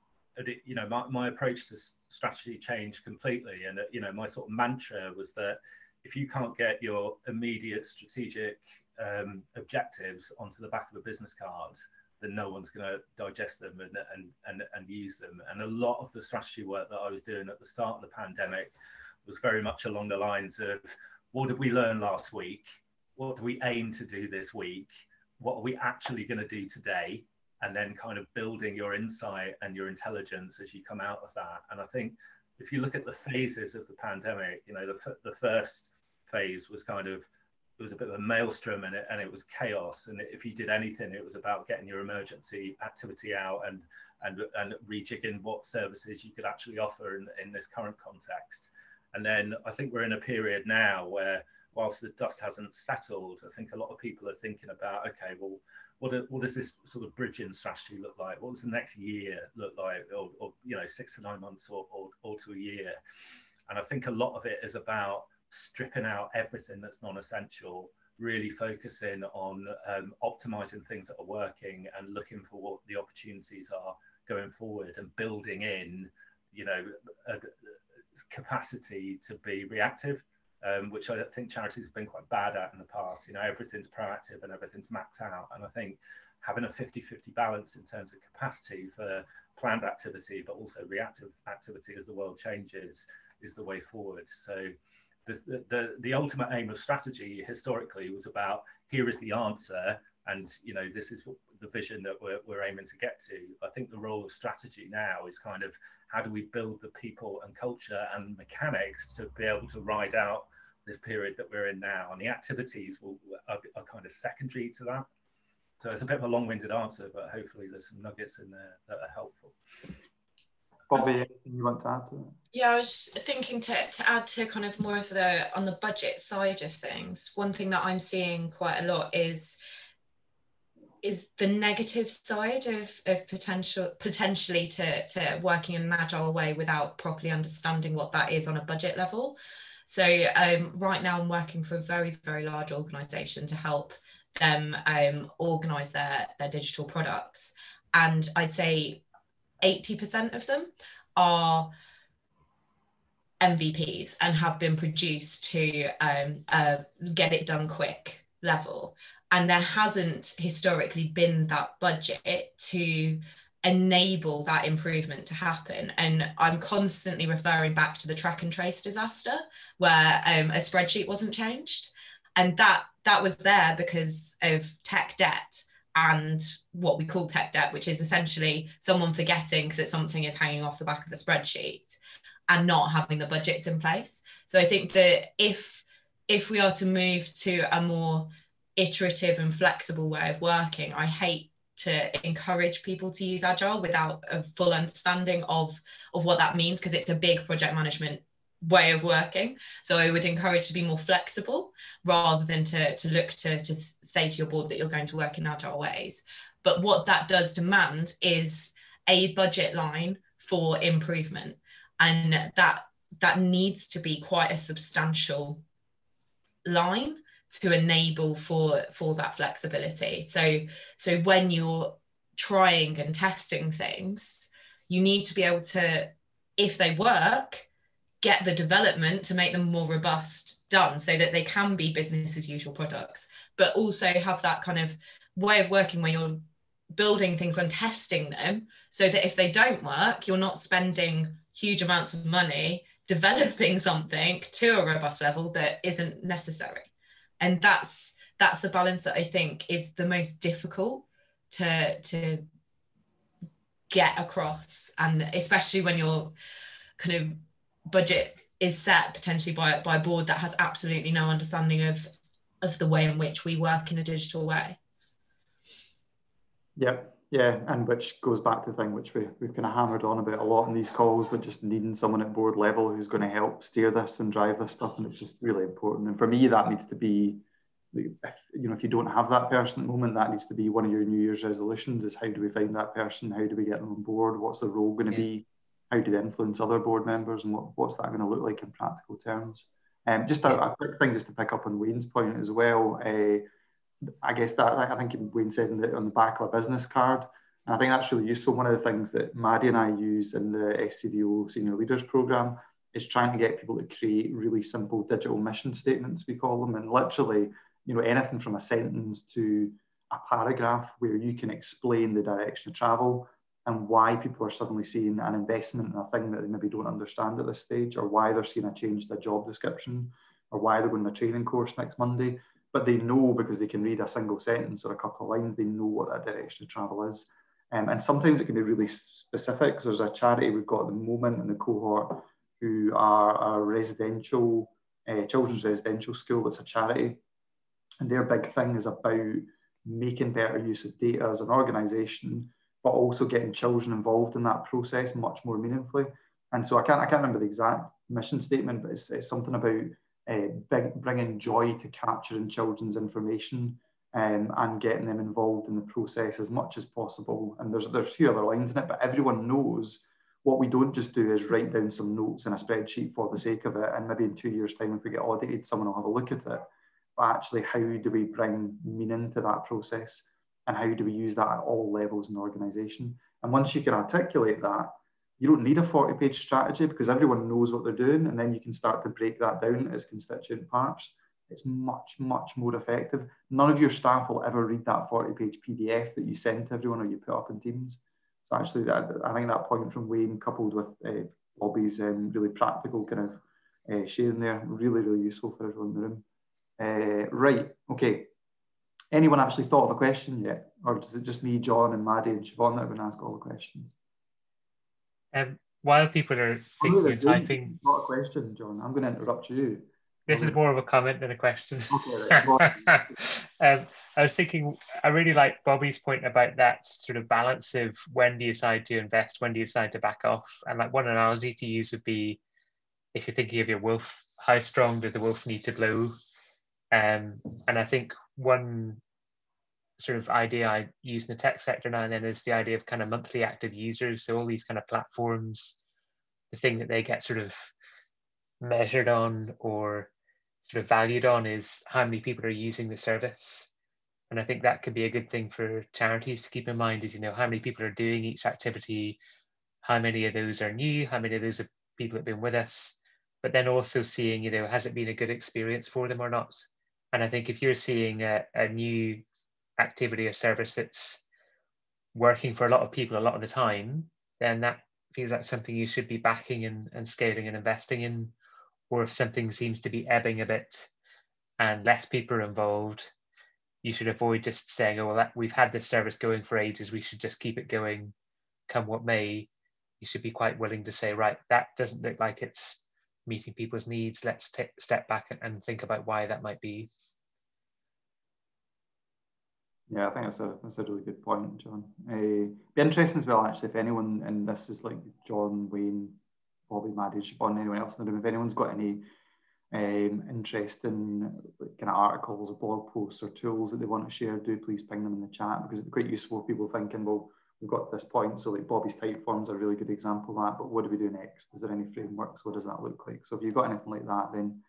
you know, my approach to strategy changed completely, and you know, my sort of mantra was that if you can't get your immediate strategic objectives onto the back of a business card, then no one's going to digest them and use them. And a lot of the strategy work that I was doing at the start of the pandemic was very much along the lines of, what did we learn last week? What do we aim to do this week? What are we actually going to do today? And then kind of building your insight and your intelligence as you come out of that. And I think if you look at the phases of the pandemic, you know, the first phase was kind of, it was a bit of a maelstrom, and it was chaos. And if you did anything, it was about getting your emergency activity out and rejigging what services you could actually offer in this current context. And then I think we're in a period now where, whilst the dust hasn't settled, I think a lot of people are thinking about, okay, well, what does this sort of bridging strategy look like? What does the next year look like, or you know, 6 to 9 months or to a year? And I think a lot of it is about stripping out everything that's non-essential, really focusing on optimizing things that are working and looking for what the opportunities are going forward, and building in, you know, a capacity to be reactive, which I think charities have been quite bad at in the past. You know, everything's proactive and everything's mapped out. And I think having a 50-50 balance in terms of capacity for planned activity, but also reactive activity as the world changes, is the way forward. So the ultimate aim of strategy historically was about, here is the answer, and you know, this is the vision that we're aiming to get to. I think the role of strategy now is kind of, how do we build the people and culture and mechanics to be able to ride out this period that we're in now, and the activities are kind of secondary to that. So it's a bit of a long-winded answer, but hopefully there's some nuggets in there that are helpful. Bobby, anything you want to add to that? Yeah, I was thinking to add to kind of more of on the budget side of things. One thing that I'm seeing quite a lot is the negative side of potentially to working in an agile way without properly understanding what that is on a budget level. So right now I'm working for a very, very large organisation to help them organise their digital products. And I'd say 80% of them are MVPs and have been produced to get it done quick level. And there hasn't historically been that budget to enable that improvement to happen. And I'm constantly referring back to the track and trace disaster, where a spreadsheet wasn't changed. And that was there because of tech debt, and what we call tech debt, which is essentially someone forgetting that something is hanging off the back of a spreadsheet and not having the budgets in place. So I think that if we are to move to a more iterative and flexible way of working, I hate to encourage people to use agile without a full understanding of what that means, because it's a big project management way of working. So I would encourage to be more flexible rather than to look to say to your board that you're going to work in agile ways. But what that does demand is a budget line for improvement, and that needs to be quite a substantial line to enable for that flexibility. So when you're trying and testing things, you need to be able to, if they work, get the development to make them more robust done so that they can be business as usual products, but also have that kind of way of working where you're building things and testing them so that if they don't work, you're not spending huge amounts of money developing something to a robust level that isn't necessary. And that's the balance that I think is the most difficult to get across, and especially when you're kind of budget is set potentially by a board that has absolutely no understanding of the way in which we work in a digital way. Yep. Yeah, and which goes back to the thing which we've kind of hammered on about a lot in these calls, but just needing someone at board level who's going to help steer this and drive this stuff, and it's just really important. And for me, that needs to be, if you don't have that person at the moment, that needs to be one of your New Year's resolutions: is how do we find that person? How do we get them on board? What's the role going to be? How do they influence other board members, and what's that going to look like in practical terms? Just a quick thing, just to pick up on Wayne's point as well. I guess that I think Wayne said on the back of a business card, and I think that's really useful. One of the things that Maddie and I use in the SCVO Senior Leaders Programme is trying to get people to create really simple digital mission statements, we call them, and literally, anything from a sentence to a paragraph where you can explain the direction of travel and why people are suddenly seeing an investment in a thing that they maybe don't understand at this stage, or why they're seeing a change to a job description, or why they're going to a training course next Monday. But they know, because they can read a single sentence or a couple of lines, they know what that direction of travel is. And sometimes it can be really specific. So there's a charity we've got at the moment in the cohort who are a residential, children's residential school that's a charity. And their big thing is about making better use of data as an organisation, but also getting children involved in that process much more meaningfully. And so I can't remember the exact mission statement, but it's something about bringing joy to capturing children's information and getting them involved in the process as much as possible. And there's a few other lines in it, but everyone knows what we don't just do is write down some notes in a spreadsheet for the sake of it, and maybe in 2 years' time, if we get audited, someone will have a look at it. But actually, how do we bring meaning to that process, and how do we use that at all levels in the organisation? And once you can articulate that, you don't need a 40-page strategy, because everyone knows what they're doing, and then you can start to break that down as constituent parts. It's much, much more effective. None of your staff will ever read that 40-page PDF that you send to everyone or you put up in Teams. So actually, I think that point from Wayne, coupled with Bobi's really practical kind of sharing there, really, really useful for everyone in the room. Right, okay. Anyone actually thought of a question yet? Or is it just me, John, and Maddie and Siobhan that are going to ask all the questions? While people are thinking and typing... Not a question, John. I'm going to interrupt you. This is more of a comment than a question. Okay, right. I was thinking, I really like Bobi's point about that sort of balance of when do you decide to invest, when do you decide to back off? And like one analogy to use would be, if you're thinking of your wolf, how strong does the wolf need to blow? And I think one sort of idea I use in the tech sector now and then is the idea of kind of monthly active users. So all these kind of platforms, the thing that they get sort of measured on or sort of valued on is how many people are using the service. And I think that could be a good thing for charities to keep in mind is, how many people are doing each activity, how many of those are new, how many of those are people that have been with us, but then also seeing, has it been a good experience for them or not? And I think if you're seeing a new activity or service that's working for a lot of people a lot of the time, then that feels like something you should be backing and scaling and investing in. Or if something seems to be ebbing a bit and less people are involved, you should avoid just saying, oh, well, we've had this service going for ages, we should just keep it going, come what may. You should be quite willing to say, right, that doesn't look like it's meeting people's needs. Let's step back and think about why that might be. Yeah, I think that's a really good point, John. Be interesting as well, actually, if anyone, and this is like John, Wayne, Bobi, Maddie, Siobhan, anyone else in the room, if anyone's got any interesting kind of articles or blog posts or tools that they want to share, do please ping them in the chat, because it's quite useful for people thinking, well, we've got to this point, so like Bobi's type form's a really good example of that, but what do we do next? Is there any frameworks? What does that look like? So if you've got anything like that, then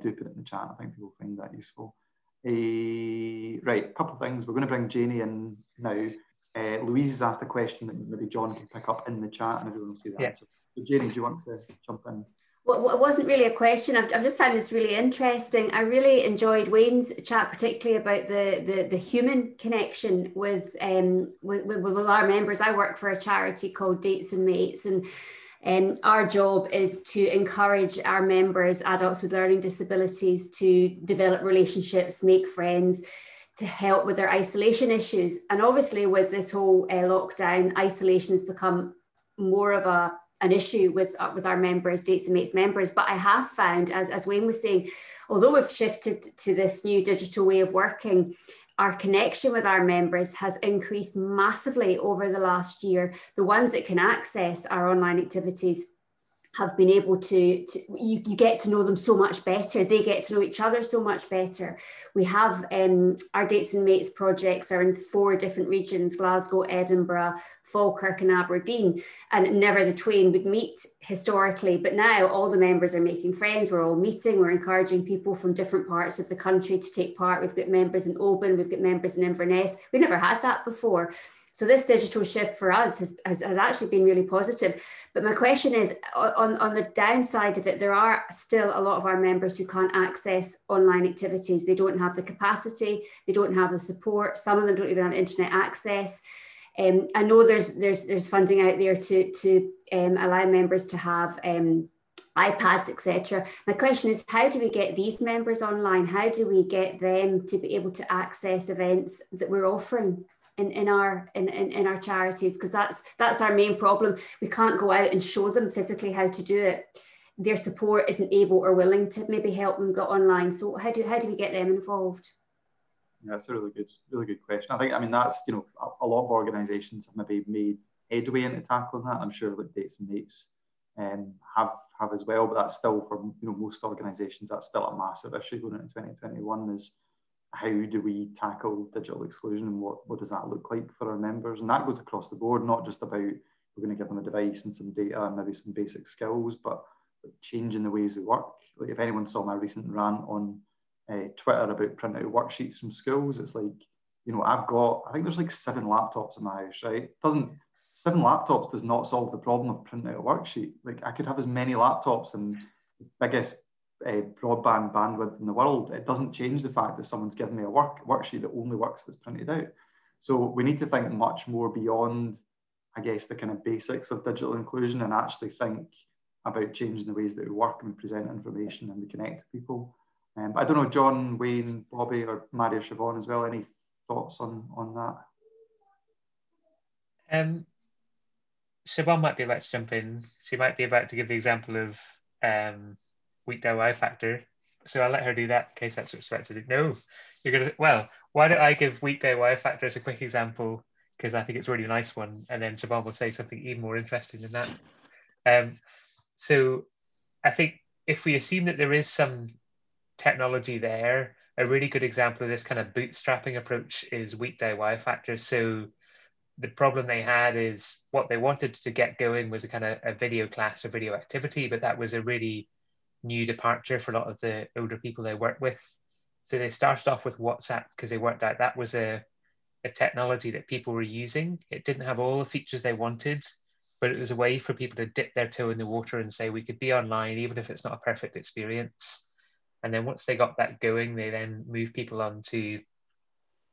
do put it in the chat. I think people find that useful. Right, a couple of things. We're going to bring Janie in now. Louise has asked a question that maybe John can pick up in the chat and everyone will see the answer. So Janie, do you want to jump in? Well, it wasn't really a question. I've just found this really interesting. I really enjoyed Wayne's chat, particularly about the human connection with our members. I work for a charity called Dates and Mates, and our job is to encourage our members, adults with learning disabilities, to develop relationships, make friends, to help with their isolation issues. And obviously with this whole lockdown, isolation has become more of a an issue with our members, Dates and Mates members. But I have found, as Wayne was saying, although we've shifted to this new digital way of working, our connection with our members has increased massively over the last year. The ones that can access our online activities have been able to you get to know them so much better. They get to know each other so much better. We have our Dates and Mates projects are in 4 different regions: Glasgow, Edinburgh, Falkirk and Aberdeen, and never the twain would meet historically. But now all the members are making friends, we're all meeting, we're encouraging people from different parts of the country to take part. We've got members in Oban, we've got members in Inverness. We never had that before. So this digital shift for us has actually been really positive. But my question is, on the downside of it, there are still a lot of our members who can't access online activities. They don't have the capacity, they don't have the support. Some of them don't even have internet access. I know there's funding out there to allow members to have iPads, etc. My question is, how do we get these members online? How do we get them to be able to access events that we're offering in our charities? Because that's our main problem. We can't go out and show them physically how to do it. Their support isn't able or willing to maybe help them go online. So how do we get them involved? Yeah, that's a really good question. I mean, that's, you know, a lot of organisations have maybe made headway into tackling that. I'm sure like Dates and Mates have as well, but that's still, for, you know, most organisations, that's still a massive issue going into 2021, is how do we tackle digital exclusion, and what does that look like for our members? And that goes across the board, not just about we're going to give them a device and some data and maybe some basic skills, but changing the ways we work. Like, if anyone saw my recent rant on Twitter about printing out worksheets from schools, it's like, you know, I think there's like 7 laptops in my house, right? 7 laptops does not solve the problem of printing out a worksheet. Like, I could have as many laptops and the biggest broadband bandwidth in the world. It doesn't change the fact that someone's given me a worksheet that only works if it's printed out. So we need to think much more beyond, I guess, the kind of basics of digital inclusion, and actually think about changing the ways that we work and we present information and we connect to people. I don't know, John, Wayne, Bobby, or Maddie or Siobhan as well, any thoughts on that? Siobhan might be about to jump in. She might be about to give the example of weekday Y factor. So I'll let her do that in case that's what she's about to do. No, you're going to, well, why don't I give weekday Y factor as a quick example, because I think it's a really nice one, and then Siobhan will say something even more interesting than that. So I think if we assume that there is some technology there, a really good example of this kind of bootstrapping approach is weekday Y factor. So the problem they had is what they wanted to get going was a kind of a video class or video activity, but that was a really new departure for a lot of the older people they work with. So they started off with WhatsApp because they worked out that was a technology that people were using. It didn't have all the features they wanted, but it was a way for people to dip their toe in the water and say, we could be online, even if it's not a perfect experience. And then once they got that going, they then moved people on to,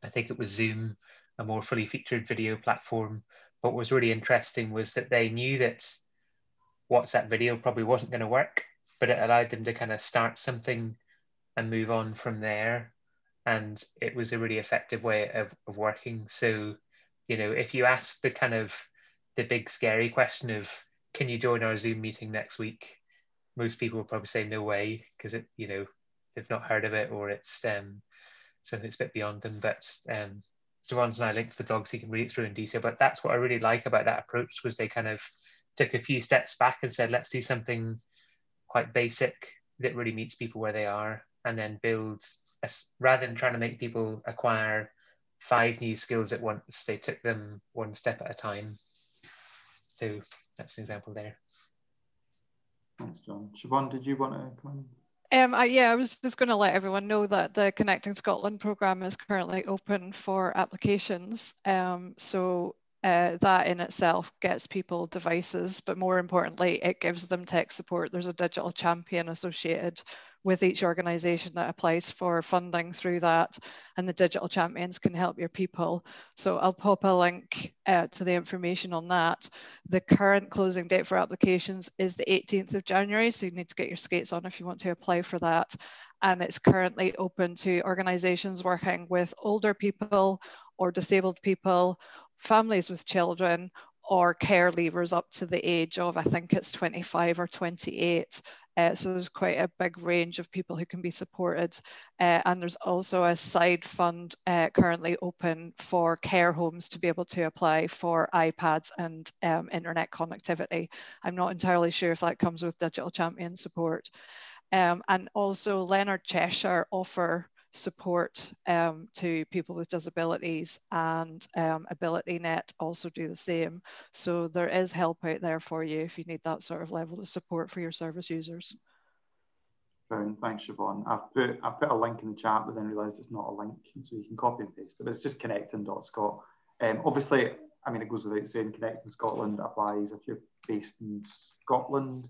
I think it was Zoom, a more fully featured video platform. What was really interesting was that they knew that WhatsApp video probably wasn't going to work, but it allowed them to kind of start something and move on from there. And it was a really effective way of working. So, you know, if you ask the kind of the big scary question of, can you join our Zoom meeting next week? Most people will probably say no way, because it, you know, they've not heard of it, or it's something that's a bit beyond them. But Joanne's and I linked to the blog so you can read it through in detail. But that's what I really like about that approach, was they kind of took a few steps back and said, let's do something quite basic that really meets people where they are, and then build, rather than trying to make people acquire 5 new skills at once, they took them one step at a time. So that's an example there. Thanks, John. Siobhan, did you want to come in? Yeah, I was just going to let everyone know that the Connecting Scotland programme is currently open for applications. So that in itself gets people devices, but more importantly, it gives them tech support. There's a digital champion associated with each organisation that applies for funding through that, and the digital champions can help your people. So I'll pop a link to the information on that. The current closing date for applications is the 18th of January, so you need to get your skates on if you want to apply for that. And it's currently open to organisations working with older people or disabled people, families with children, or care leavers up to the age of, I think it's 25 or 28. So there's quite a big range of people who can be supported. And there's also a side fund currently open for care homes to be able to apply for iPads and internet connectivity. I'm not entirely sure if that comes with Digital Champion support. And also Leonard Cheshire offer support to people with disabilities, and AbilityNet also do the same. So there is help out there for you if you need that sort of level of support for your service users. Brilliant, thanks Siobhan. I've put a link in the chat, but then realised it's not a link, so you can copy and paste it. But it's just connecting.scot. Obviously, I mean, it goes without saying, Connecting Scotland applies if you're based in Scotland.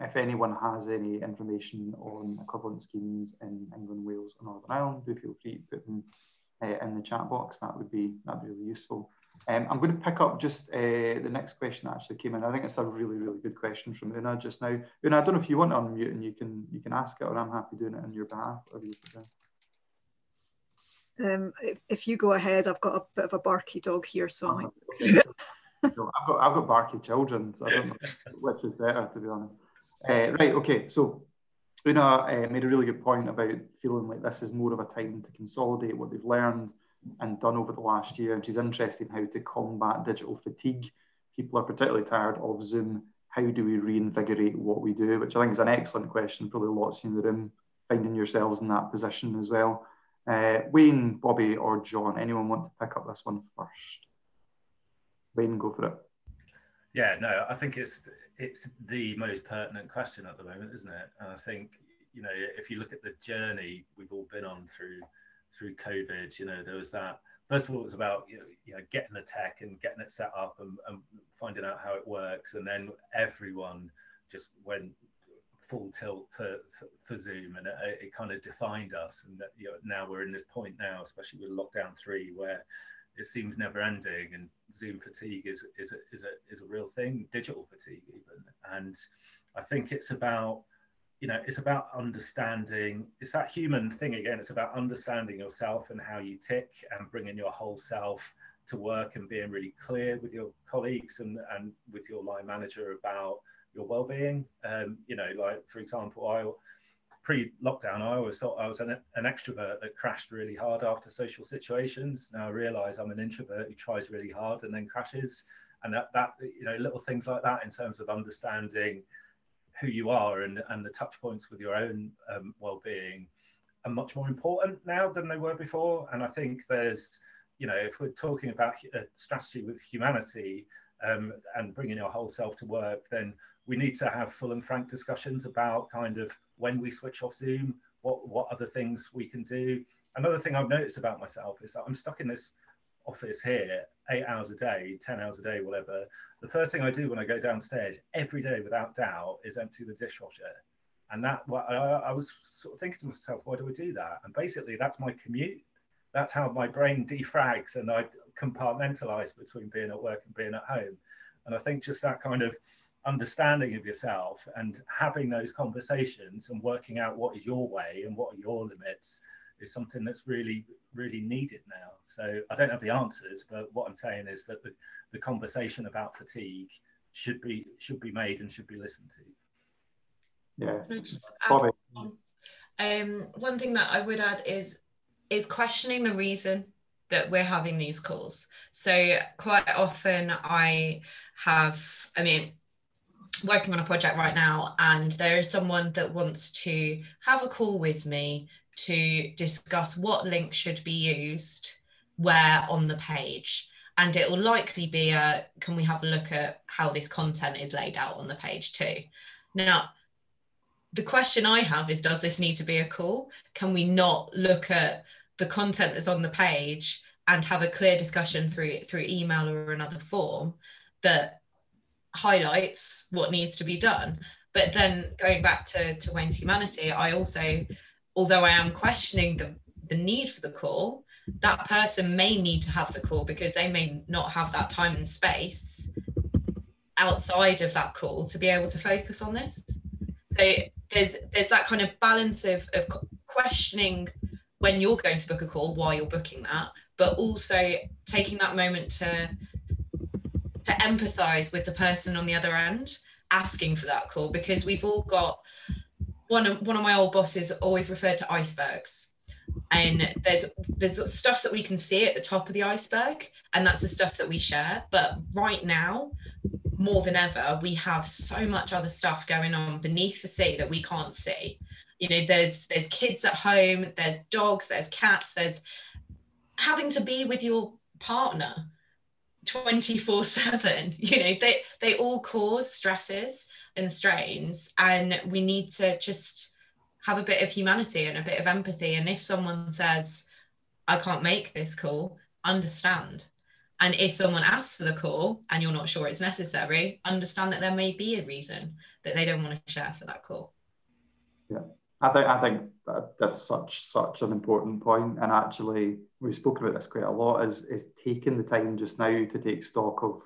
If anyone has any information on equivalent schemes in England, Wales or Northern Ireland, do feel free to put them in the chat box. That'd be really useful. I'm going to pick up just the next question that actually came in. I think it's a really, really good question from Una just now. Una, I don't know if you want to unmute and you can ask it, or I'm happy doing it on your behalf. If you go ahead, I've got a bit of a barky dog here, so No, I've got barky children, so I don't know which is better, to be honest. Right, okay, so Una made a really good point about feeling like this is more of a time to consolidate what they've learned and done over the last year, and she's interested in how to combat digital fatigue. People are particularly tired of Zoom. How do we reinvigorate what we do? Which I think is an excellent question. Probably lots in the room finding yourselves in that position as well. Wayne, Bobby or John, anyone want to pick up this one first? Wayne, go for it. Yeah, no, I think it's the most pertinent question at the moment, isn't it? And I think, you know, if you look at the journey we've all been on through COVID, you know, there was that, first of all, it was about, you know, getting the tech and getting it set up and finding out how it works. And then everyone just went full tilt for Zoom, and it kind of defined us. And that, you know, now we're in this point now, especially with lockdown 3, where it seems never ending, and Zoom fatigue is a real thing, digital fatigue even. And I think it's about, you know, it's about understanding, it's that human thing again, it's about understanding yourself and how you tick and bringing your whole self to work and being really clear with your colleagues and with your line manager about your well-being. You know, like, for example, pre-lockdown, I always thought I was an extrovert that crashed really hard after social situations. Now I realise I'm an introvert who tries really hard and then crashes. And that you know, little things like that in terms of understanding who you are and the touch points with your own well-being are much more important now than they were before. And I think there's, you know, if we're talking about a strategy with humanity and bringing your whole self to work, then we need to have full and frank discussions about kind of when we switch off Zoom, what other things we can do. Another thing I've noticed about myself is that I'm stuck in this office here 8 hours a day, 10 hours a day, whatever. The first thing I do when I go downstairs every day without doubt is empty the dishwasher. And that, I was sort of thinking to myself, why do I do that? And basically that's my commute. That's how my brain defrags and I compartmentalize between being at work and being at home. And I think just that kind of understanding of yourself and having those conversations and working out what is your way and what are your limits is something that's really, really needed now. So I don't have the answers, but what I'm saying is that the conversation about fatigue should be made and should be listened to. Yeah. Just add on, one thing that I would add is questioning the reason that we're having these calls. So quite often working on a project right now, and there is someone that wants to have a call with me to discuss what link should be used where on the page. And it will likely be can we have a look at how this content is laid out on the page too? Now, the question I have is, does this need to be a call? Can we not look at the content that's on the page and have a clear discussion through email or another form that highlights what needs to be done? But then going back to Wayne's humanity, I also, although I am questioning the need for the call, that person may need to have the call because they may not have that time and space outside of that call to be able to focus on this. So there's that kind of balance of questioning when you're going to book a call, why you're booking that, but also taking that moment to to empathize with the person on the other end asking for that call, because we've all got, one of my old bosses always referred to icebergs, and there's stuff that we can see at the top of the iceberg, and that's the stuff that we share. But right now, more than ever, we have so much other stuff going on beneath the sea that we can't see. You know, there's kids at home, there's dogs, there's cats, there's having to be with your partner 24/7. You know, they all cause stresses and strains, and we need to just have a bit of humanity and a bit of empathy. And if someone says, I can't make this call, understand. And if someone asks for the call and you're not sure it's necessary, understand that there may be a reason that they don't want to share for that call. Yeah, I think that's such an important point. And actually, we've spoken about this quite a lot, is taking the time just now to take stock of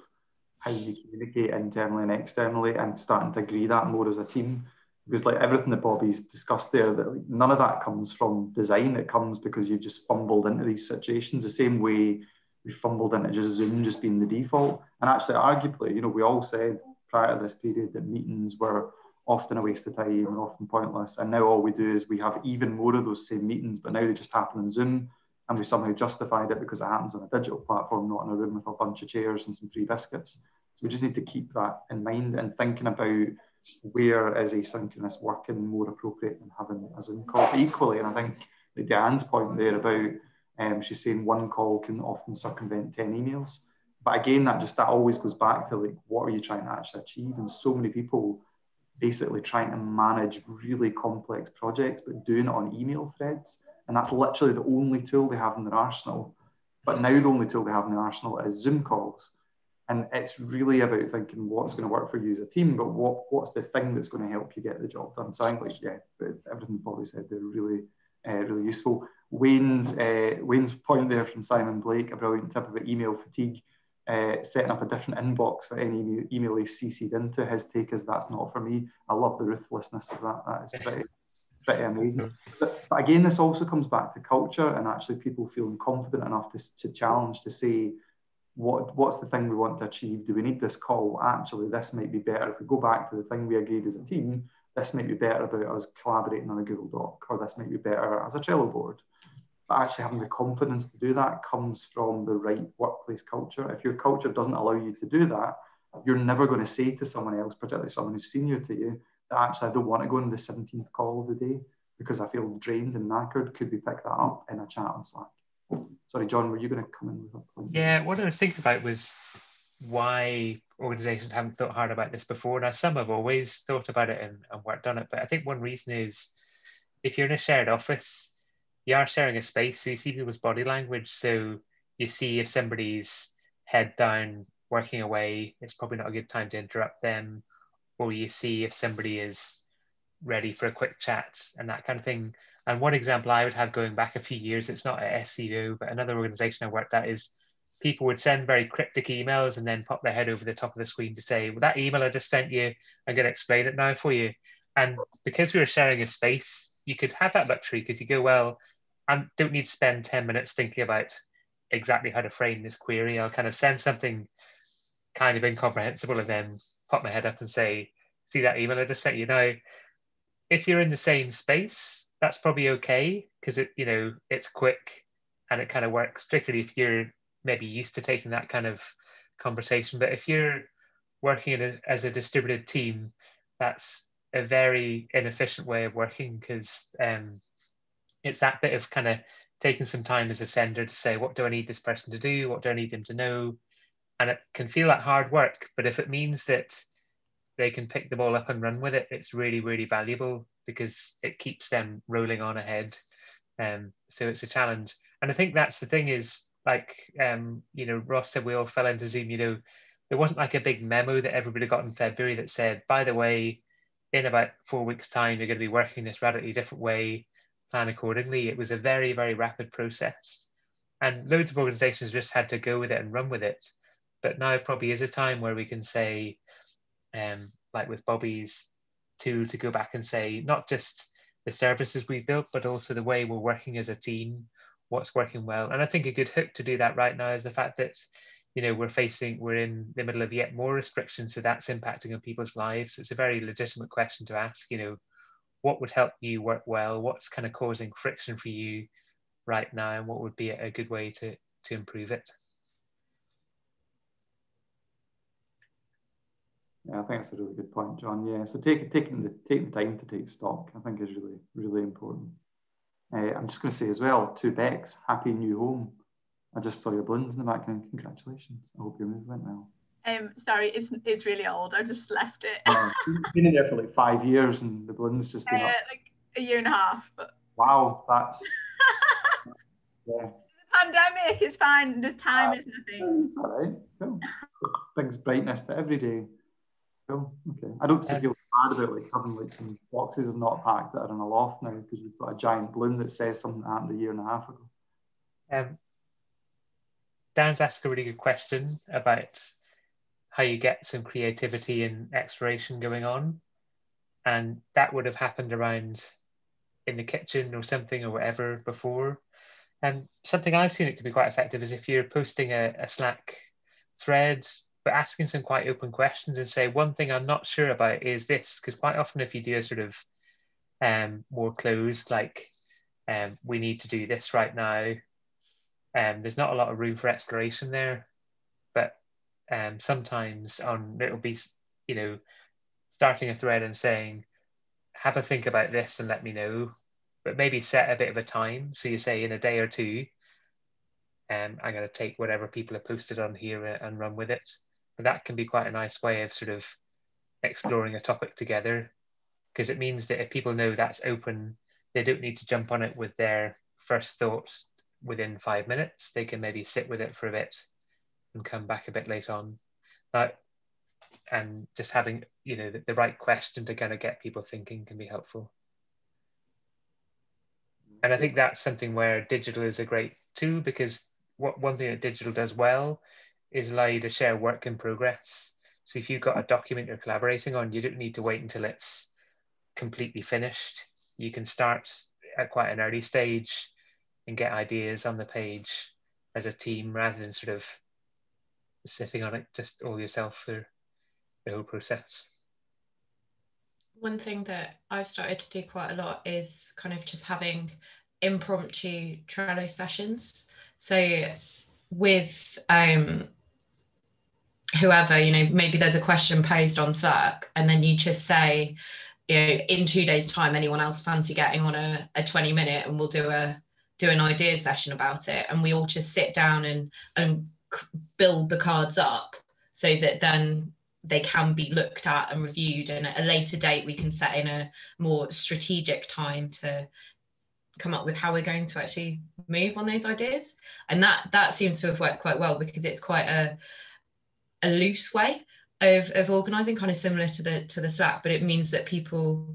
how you communicate internally and externally, and starting to agree that more as a team. Because like everything that Bobi's discussed there, that like, none of that comes from design. It comes because you've just fumbled into these situations the same way we fumbled into just Zoom just being the default. And actually, arguably, you know, we all said prior to this period that meetings were often a waste of time and often pointless. And now all we do is we have even more of those same meetings, but now they just happen on Zoom, and we somehow justified it because it happens on a digital platform, not in a room with a bunch of chairs and some free biscuits. So we just need to keep that in mind, and thinking about where is asynchronous working more appropriate than having a Zoom call. But equally, and I think like Diane's point there about she's saying one call can often circumvent 10 emails. But again, that always goes back to like, what are you trying to actually achieve? And so many people basically trying to manage really complex projects, but doing it on email threads. And that's literally the only tool they have in their arsenal. But now the only tool they have in their arsenal is Zoom calls. And it's really about thinking what's going to work for you as a team, but what's the thing that's going to help you get the job done. So I think, like, yeah, everything Bobby said, they're really, really useful. Wayne's point there from Simon Blake, a brilliant tip about email fatigue, setting up a different inbox for any email he's CC'd into. His take is that's not for me. I love the ruthlessness of that. That is pretty amazing. But again, this also comes back to culture and actually people feeling confident enough to challenge, to say, what's the thing we want to achieve? Do we need this call? Actually, this might be better. If we go back to the thing we agreed as a team, this might be better about us collaborating on a Google Doc, or this might be better as a Trello board. But actually having the confidence to do that comes from the right workplace culture. If your culture doesn't allow you to do that, you're never going to say to someone else, particularly someone who's senior to you, that actually I don't want to go into the 17th call of the day because I feel drained and knackered. Could we pick that up in a chat on Slack? Sorry, John, were you going to come in with a point? Yeah, what I was thinking about was why organizations haven't thought hard about this before. Now, some have always thought about it and worked on it, but I think one reason is if you're in a shared office, you are sharing a space, so you see people's body language. So you see if somebody's head down, working away, it's probably not a good time to interrupt them, or you see if somebody is ready for a quick chat and that kind of thing. And one example I would have going back a few years, it's not at SCVO, but another organization I worked at, is people would send very cryptic emails and then pop their head over the top of the screen to say, well, that email I just sent you, I'm going to explain it now for you. And because we were sharing a space, you could have that luxury because you go, well, I don't need to spend 10 minutes thinking about exactly how to frame this query. I'll kind of send something kind of incomprehensible and then pop my head up and say, see that email I just sent you now. If you're in the same space, that's probably okay because it's quick and it kind of works, particularly if you're maybe used to taking that kind of conversation. But if you're working as a distributed team, that's a very inefficient way of working because it's that bit of kind of taking some time as a sender to say, what do I need this person to do? What do I need them to know? And it can feel like hard work, but if it means that they can pick the ball up and run with it, it's really, really valuable because it keeps them rolling on ahead. So it's a challenge. And I think that's the thing is, like, Ross said, we all fell into Zoom, there wasn't like a big memo that everybody got in February that said, by the way, in about 4 weeks' time, you're going to be working this radically different way, plan accordingly. It was a very, very rapid process. And loads of organizations just had to go with it and run with it. But now probably is a time where we can say, like with Bobi's tool, to go back and say, not just the services we've built, but also the way we're working as a team, what's working well. And I think a good hook to do that right now is the fact that, you know, we're in the middle of yet more restrictions, so that's impacting on people's lives. It's a very legitimate question to ask, you know, what would help you work well? What's kind of causing friction for you right now, and what would be a good way to improve it? Yeah, I think that's a really good point, John. Yeah, so taking the time to take stock, I think, is really, really important. I'm just going to say as well, to Bex, happy new home. I just saw your balloons in the background. Congratulations. I hope your move went well. Sorry, it's really old. I just left it. You've been in there for like 5 years, and the balloon's just been up. Like a year and a half. But wow, that's yeah. The pandemic is fine. The time is nothing. It's all right. Cool. Brings brightness to every day. Cool. Okay. I don't feel bad about like having like some boxes of not packed that are in a loft now because we've got a giant balloon that says something that happened a year and a half ago. Dan's asked a really good question about how you get some creativity and exploration going on, and that would have happened around in the kitchen or something or whatever before. And something I've seen it can be quite effective is if you're posting a Slack thread, but asking some quite open questions and say, one thing I'm not sure about is this, because quite often if you do a sort of more closed, like we need to do this right now, there's not a lot of room for exploration there. But sometimes it'll be, you know, starting a thread and saying, have a think about this and let me know, but maybe set a bit of a time. So you say in a day or two, I'm going to take whatever people have posted on here and run with it. But that can be quite a nice way of sort of exploring a topic together, because it means that if people know that's open, they don't need to jump on it with their first thought within 5 minutes. They can maybe sit with it for a bit and come back a bit later on. And just having, you know, the right question to kind of get people thinking can be helpful. And I think that's something where digital is a great tool, because one thing that digital does well is allow you to share work in progress. So if you've got a document you're collaborating on, you don't need to wait until it's completely finished. You can start at quite an early stage and get ideas on the page as a team, rather than sort of sitting on it just all yourself for the whole process. One thing that I've started to do quite a lot is kind of just having impromptu Trello sessions. So with whoever, you know, maybe there's a question posed on Slack, and then you just say, you know, in 2 days' time, anyone else fancy getting on a 20-minute, and we'll do an idea session about it, and we all just sit down and build the cards up so that then they can be looked at and reviewed, and at a later date we can set in a more strategic time to come up with how we're going to actually move on those ideas. And that seems to have worked quite well, because it's quite a loose way of organizing, kind of similar to the Slack, but it means that people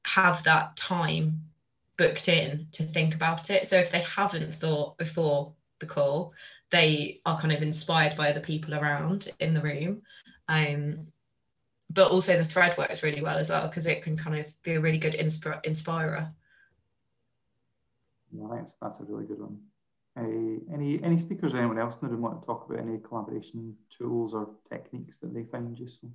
have that time booked in to think about it. So if they haven't thought before the call, they are kind of inspired by the people around in the room. But also the thread works really well as well, because it can kind of be a really good inspirer. Nice, that's a really good one. Any speakers or anyone else in the room want to talk about any collaboration tools or techniques that they find useful?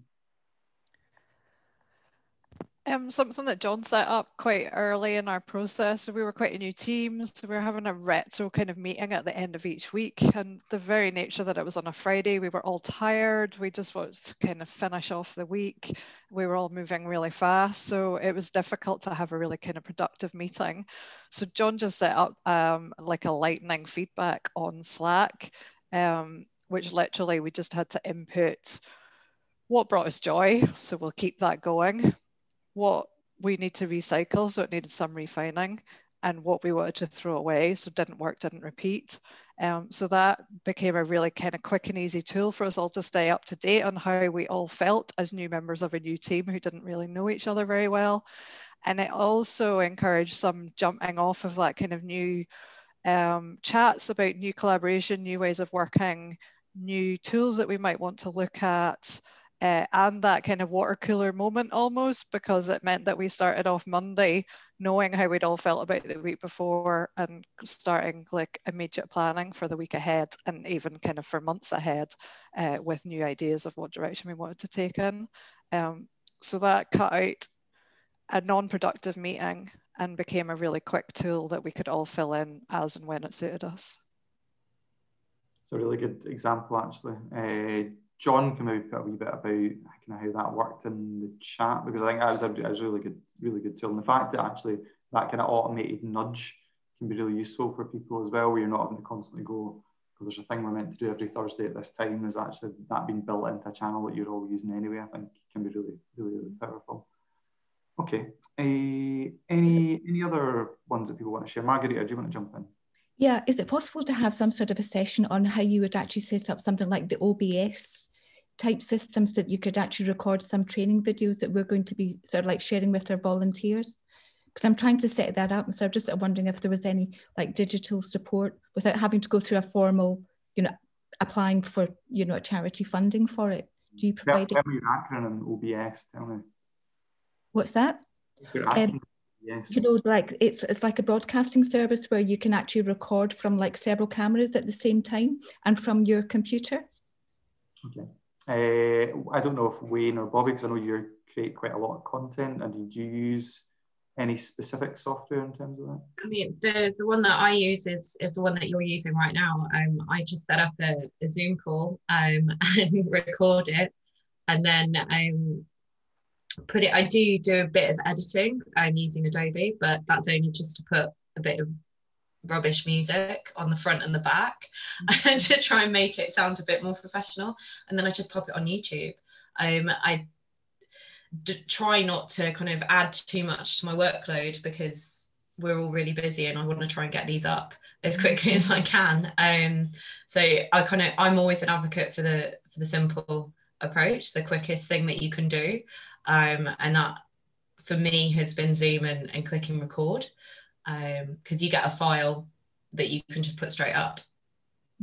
Something that John set up quite early in our process. So we were quite a new team, so we were having a retro kind of meeting at the end of each week, and the very nature that it was on a Friday, we were all tired. We just wanted to kind of finish off the week. We were all moving really fast, so it was difficult to have a really kind of productive meeting. So John just set up like a lightning feedback on Slack, which literally we just had to input what brought us joy, so we'll keep that going. What we need to recycle, so it needed some refining, and what we wanted to throw away, so didn't work, didn't repeat. So that became a really kind of quick and easy tool for us all to stay up to date on how we all felt as new members of a new team who didn't really know each other very well. And it also encouraged some jumping off of that kind of new chats about new collaboration, new ways of working, new tools that we might want to look at. and that kind of water cooler moment almost, because it meant that we started off Monday knowing how we'd all felt about the week before and starting like immediate planning for the week ahead and even kind of for months ahead with new ideas of what direction we wanted to take in. So that cut out a non-productive meeting and became a really quick tool that we could all fill in as and when it suited us. It's a really good example, actually. John, can maybe put a wee bit about kind of how that worked in the chat, because I think that was a really good tool. And the fact that actually that kind of automated nudge can be really useful for people as well, where you're not having to constantly go, because there's a thing we're meant to do every Thursday at this time. There's actually that being built into a channel that you're all using anyway. I think can be really powerful. Okay. Any other ones that people want to share? Margarita, do you want to jump in? Yeah, is it possible to have some sort of a session on how you would actually set up something like the OBS type systems that you could actually record some training videos that we're going to be sort of like sharing with our volunteers? Because I'm trying to set that up. So I'm just wondering if there was any like digital support without having to go through a formal, applying for, a charity funding for it. Do you provide it? Tell me your acronym, OBS, tell me. What's that? Your acronym. Yes. Like it's like a broadcasting service where you can actually record from like several cameras at the same time and from your computer. Okay. I don't know if Wayne or Bobby, because I know you create quite a lot of content, and did you use any specific software in terms of that? I mean, the one that I use is the one that you're using right now. I just set up a Zoom call and record it, and then I do a bit of editing using Adobe, but that's only just to put a bit of rubbish music on the front and the back and to try and make it sound a bit more professional. And then I just pop it on YouTube. I try not to kind of add too much to my workload because we're all really busy and I want to try and get these up as quickly as I can. So I'm always an advocate for the simple approach, the quickest thing that you can do. And that for me has been Zoom and clicking record, because you get a file that you can just put straight up.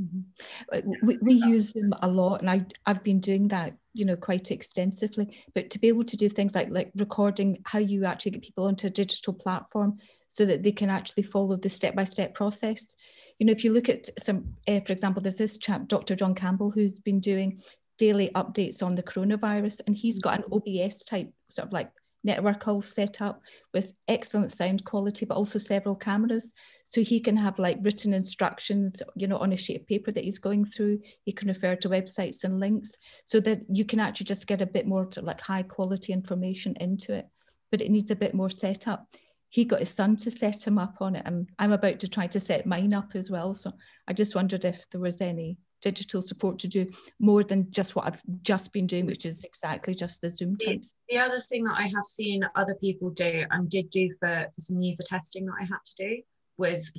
Mm-hmm. We use them a lot, and I've been doing that, quite extensively. But to be able to do things like recording how you actually get people onto a digital platform so that they can actually follow the step-by-step process. If you look at some, for example, there's this chap, Dr. John Campbell, who's been doing daily updates on the coronavirus, and he's got an OBS type sort of like network all set up with excellent sound quality, but also several cameras. So he can have like written instructions, on a sheet of paper that he's going through. He can refer to websites and links so that you can actually just get a bit more to like high quality information into it, but it needs a bit more setup. He got his son to set him up on it, and I'm about to try to set mine up as well. So I just wondered if there was any digital support to do more than just what I've just been doing, which is exactly just the Zoom types. The other thing that I have seen other people do and did do for some user testing that I had to do was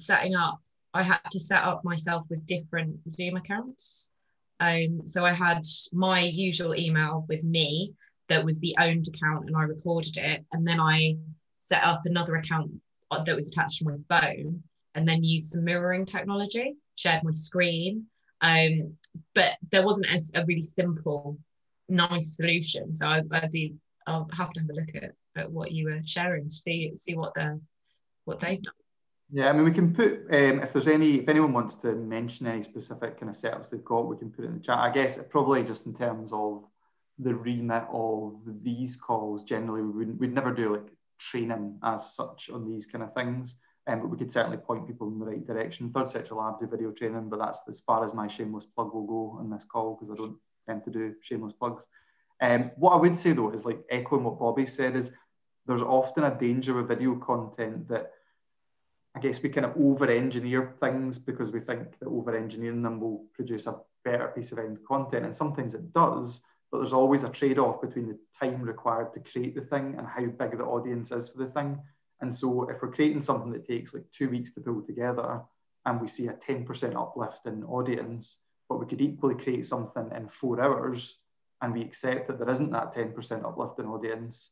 I had to set up myself with different Zoom accounts. So I had my usual email with me that was the owned account, and I recorded it, and then I set up another account that was attached to my phone, and then used some mirroring technology, shared my screen. But there wasn't a really simple, nice solution. So I'll have to have a look at what you were sharing, see what they've done. Yeah, I mean, we can put if anyone wants to mention any specific kind of setups they've got, we can put it in the chat. I guess probably just in terms of the remit of these calls, generally we'd never do like training as such on these kind of things. But we could certainly point people in the right direction. Third Sector Lab do video training, but that's as far as my shameless plug will go on this call, because I don't tend to do shameless plugs. What I would say though is, like echoing what Bobby said, is there's often a danger with video content that I guess we kind of over-engineer things because we think that over-engineering them will produce a better piece of end content, and sometimes it does, but there's always a trade-off between the time required to create the thing and how big the audience is for the thing. And so if we're creating something that takes like 2 weeks to pull together and we see a 10% uplift in audience, but we could equally create something in 4 hours and we accept that there isn't that 10% uplift in audience,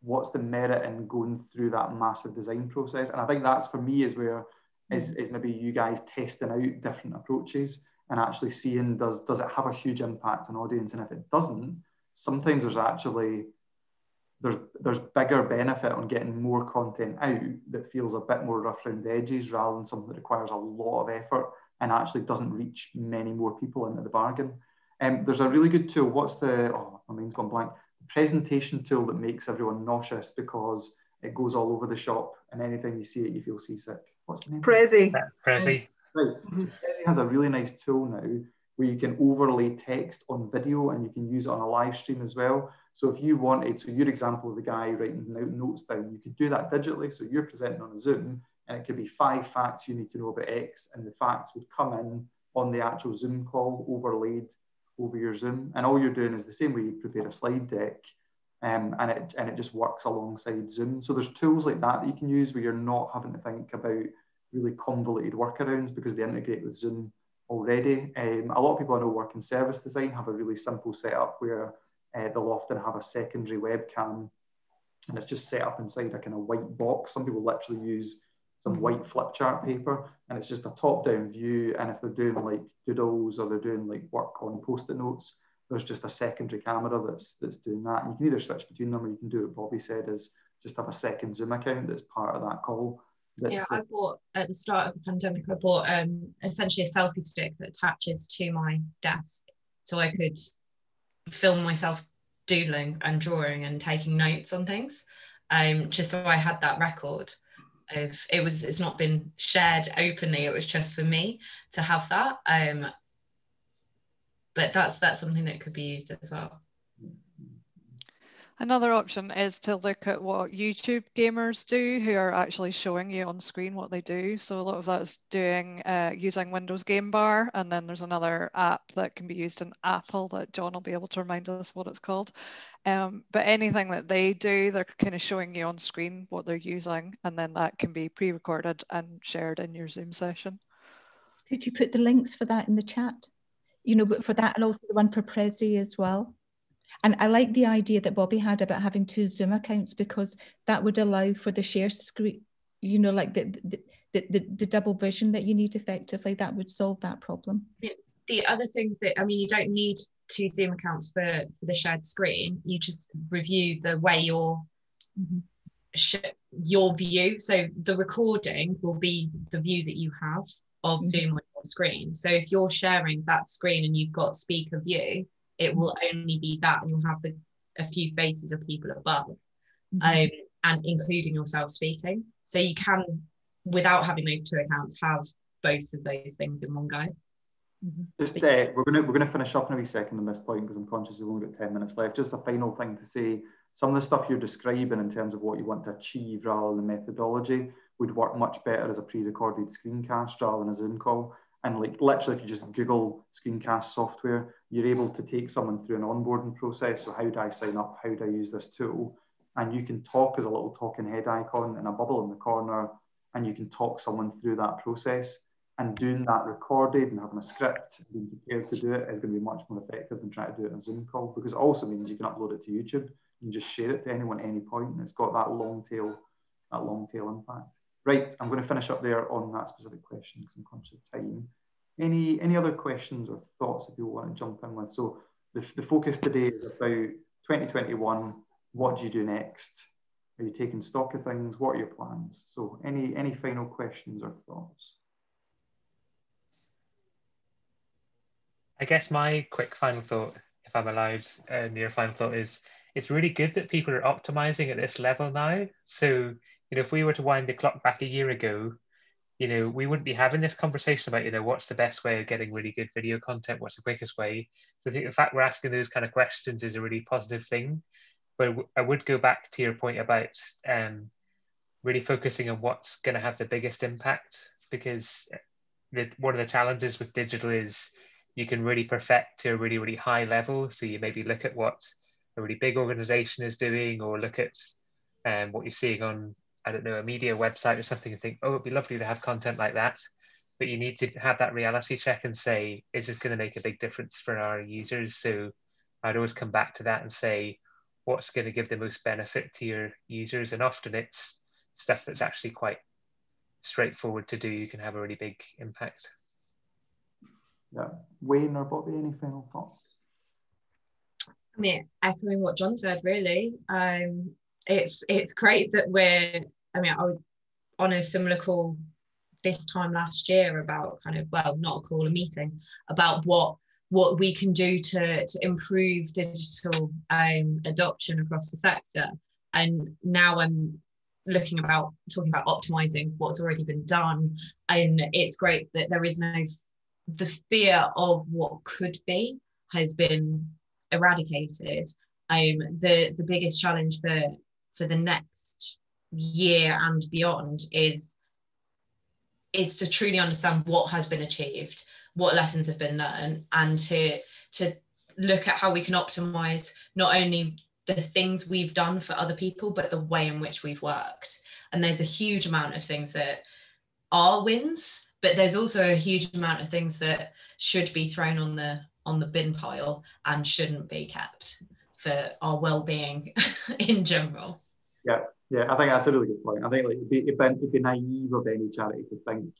what's the merit in going through that massive design process? And I think that's, for me, is where is maybe you guys testing out different approaches and actually seeing does it have a huge impact on audience, and if it doesn't, sometimes there's bigger benefit on getting more content out that feels a bit more rough around the edges rather than something that requires a lot of effort and actually doesn't reach many more people into the bargain. There's a really good tool. What's the, oh, my mind's gone blank. Presentation tool that makes everyone nauseous because it goes all over the shop and anytime you see it, you feel seasick. What's the name? Prezi. Prezi. Right. So Prezi has a really nice tool now where you can overlay text on video and you can use it on a live stream as well. So if you wanted, so your example of the guy writing notes down, you could do that digitally. So you're presenting on a Zoom and it could be 5 facts you need to know about X, and the facts would come in on the actual Zoom call overlaid over your Zoom. And all you're doing is the same way you prepare a slide deck, and it just works alongside Zoom. So there's tools like that you can use where you're not having to think about really convoluted workarounds because they integrate with Zoom already. A lot of people I know work in service design have a really simple setup where they'll often have a secondary webcam and it's just set up inside a kind of white box. Some people literally use some white flip chart paper and it's just a top-down view, and if they're doing like doodles or they're doing like work on post-it notes, there's just a secondary camera that's doing that. And you can either switch between them or you can do what Bobi said, is just have a second Zoom account that's part of that call. Yeah, I bought at the start of the pandemic, I bought essentially a selfie stick that attaches to my desk so I could film myself doodling and drawing and taking notes on things, just so I had that record of it's not been shared openly, it was just for me to have that, but that's something that could be used as well. Another option is to look at what YouTube gamers do, who are actually showing you on screen what they do. So a lot of that is doing using Windows Game Bar, and then there's another app that can be used in Apple that John will be able to remind us what it's called. But anything that they do, they're kind of showing you on screen what they're using, and then that can be pre-recorded and shared in your Zoom session. Could you put the links for that in the chat? You know, but for that and also the one for Prezi as well. And I like the idea that Bobi had about having 2 Zoom accounts, because that would allow for the share screen, you know, like the double vision that you need effectively. That would solve that problem. The other thing that, I mean, you don't need 2 Zoom accounts for the shared screen. You just review the way your view. So the recording will be the view that you have of Zoom on your screen. So if you're sharing that screen and you've got speaker view, it will only be that, and you'll have a few faces of people above, and including yourself speaking. So you can, without having those 2 accounts, have both of those things in one go. Just we're gonna finish up in a wee second on this point because I'm conscious we've only got 10 minutes left. Just a final thing to say: some of the stuff you're describing in terms of what you want to achieve rather than methodology would work much better as a pre-recorded screencast rather than a Zoom call. And like literally, if you just Google screencast software, you're able to take someone through an onboarding process. So how do I sign up? How do I use this tool? And you can talk as a little talking head icon and a bubble in the corner, and you can talk someone through that process. And doing that recorded and having a script and being prepared to do it is going to be much more effective than trying to do it on a Zoom call, because it also means you can upload it to YouTube. You can just share it to anyone at any point, and it's got that long tail impact. Right, I'm going to finish up there on that specific question because I'm conscious of time. Any other questions or thoughts that people want to jump in with? So the focus today is about 2021. What do you do next? Are you taking stock of things? What are your plans? So any final questions or thoughts? I guess my quick final thought, if I'm allowed, near final thought, is it's really good that people are optimizing at this level now. So, you know, if we were to wind the clock back a year ago, you know, we wouldn't be having this conversation about, you know, what's the best way of getting really good video content? What's the quickest way? So I think the fact we're asking those kind of questions is a really positive thing. But I would go back to your point about really focusing on what's going to have the biggest impact, because one of the challenges with digital is you can really perfect to a really, really high level. So you maybe look at what a really big organization is doing, or look at what you're seeing on, I don't know, a media website or something, and think, oh, it'd be lovely to have content like that. But you need to have that reality check and say, is this going to make a big difference for our users? So I'd always come back to that and say, what's going to give the most benefit to your users? And often it's stuff that's actually quite straightforward to do. You can have a really big impact. Yeah. Wayne or Bobi, any final thoughts? I mean, echoing what John said, really. It's great that I was on a similar call this time last year about not a call, a meeting, about what we can do to improve digital adoption across the sector. And now I'm talking about optimizing what's already been done. And it's great that there is the fear of what could be has been eradicated. The biggest challenge for the next year and beyond is to truly understand what has been achieved, what lessons have been learned, and to look at how we can optimize not only the things we've done for other people, but the way in which we've worked. And there's a huge amount of things that are wins, but there's also a huge amount of things that should be thrown on the bin pile and shouldn't be kept for our well-being in general. Yeah, I think that's a really good point. I think it'd be naive of any charity to think,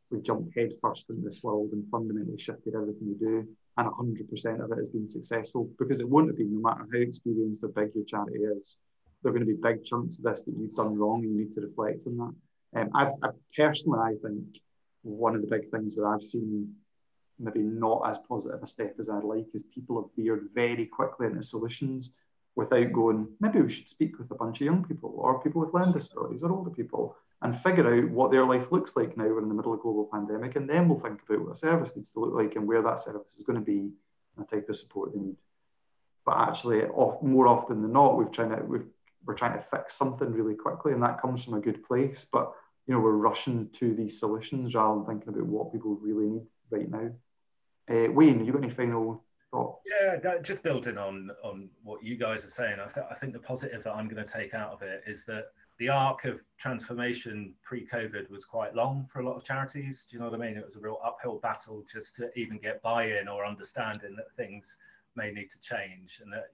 we've jumped head first in this world and fundamentally shifted everything we do, and 100% of it has been successful, because it won't have been, no matter how experienced or big your charity is. There are going to be big chunks of this that you've done wrong, and you need to reflect on that. I think one of the big things where I've seen maybe not as positive a step as I'd like is people have veered very quickly into solutions without going, maybe we should speak with a bunch of young people or people with learning disabilities or older people and figure out what their life looks like now we're in the middle of a global pandemic, and then we'll think about what a service needs to look like and where that service is going to be and the type of support they need. But actually, more often than not, we're trying to fix something really quickly, and that comes from a good place. But we're rushing to these solutions rather than thinking about what people really need right now. Wayne, have you got any final thoughts? Yeah, just building on what you guys are saying, I think the positive that I'm going to take out of it is that the arc of transformation pre-COVID was quite long for a lot of charities. Do you know what I mean? It was a real uphill battle just to even get buy-in or understanding that things may need to change, and that,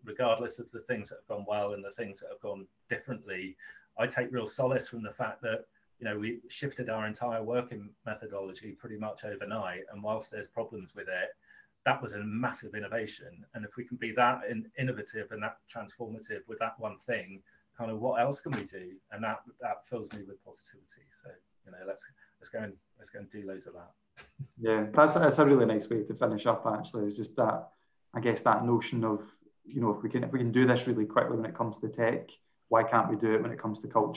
regardless of the things that have gone well and the things that have gone differently, I take real solace from the fact that we shifted our entire working methodology pretty much overnight, and whilst there's problems with it, that was a massive innovation. And if we can be that innovative and that transformative with that one thing, kind of what else can we do? And that fills me with positivity. So let's go and do loads of that. Yeah, that's a really nice way to finish up. Actually, is just that, I guess, that notion of if we can do this really quickly when it comes to tech, why can't we do it when it comes to culture?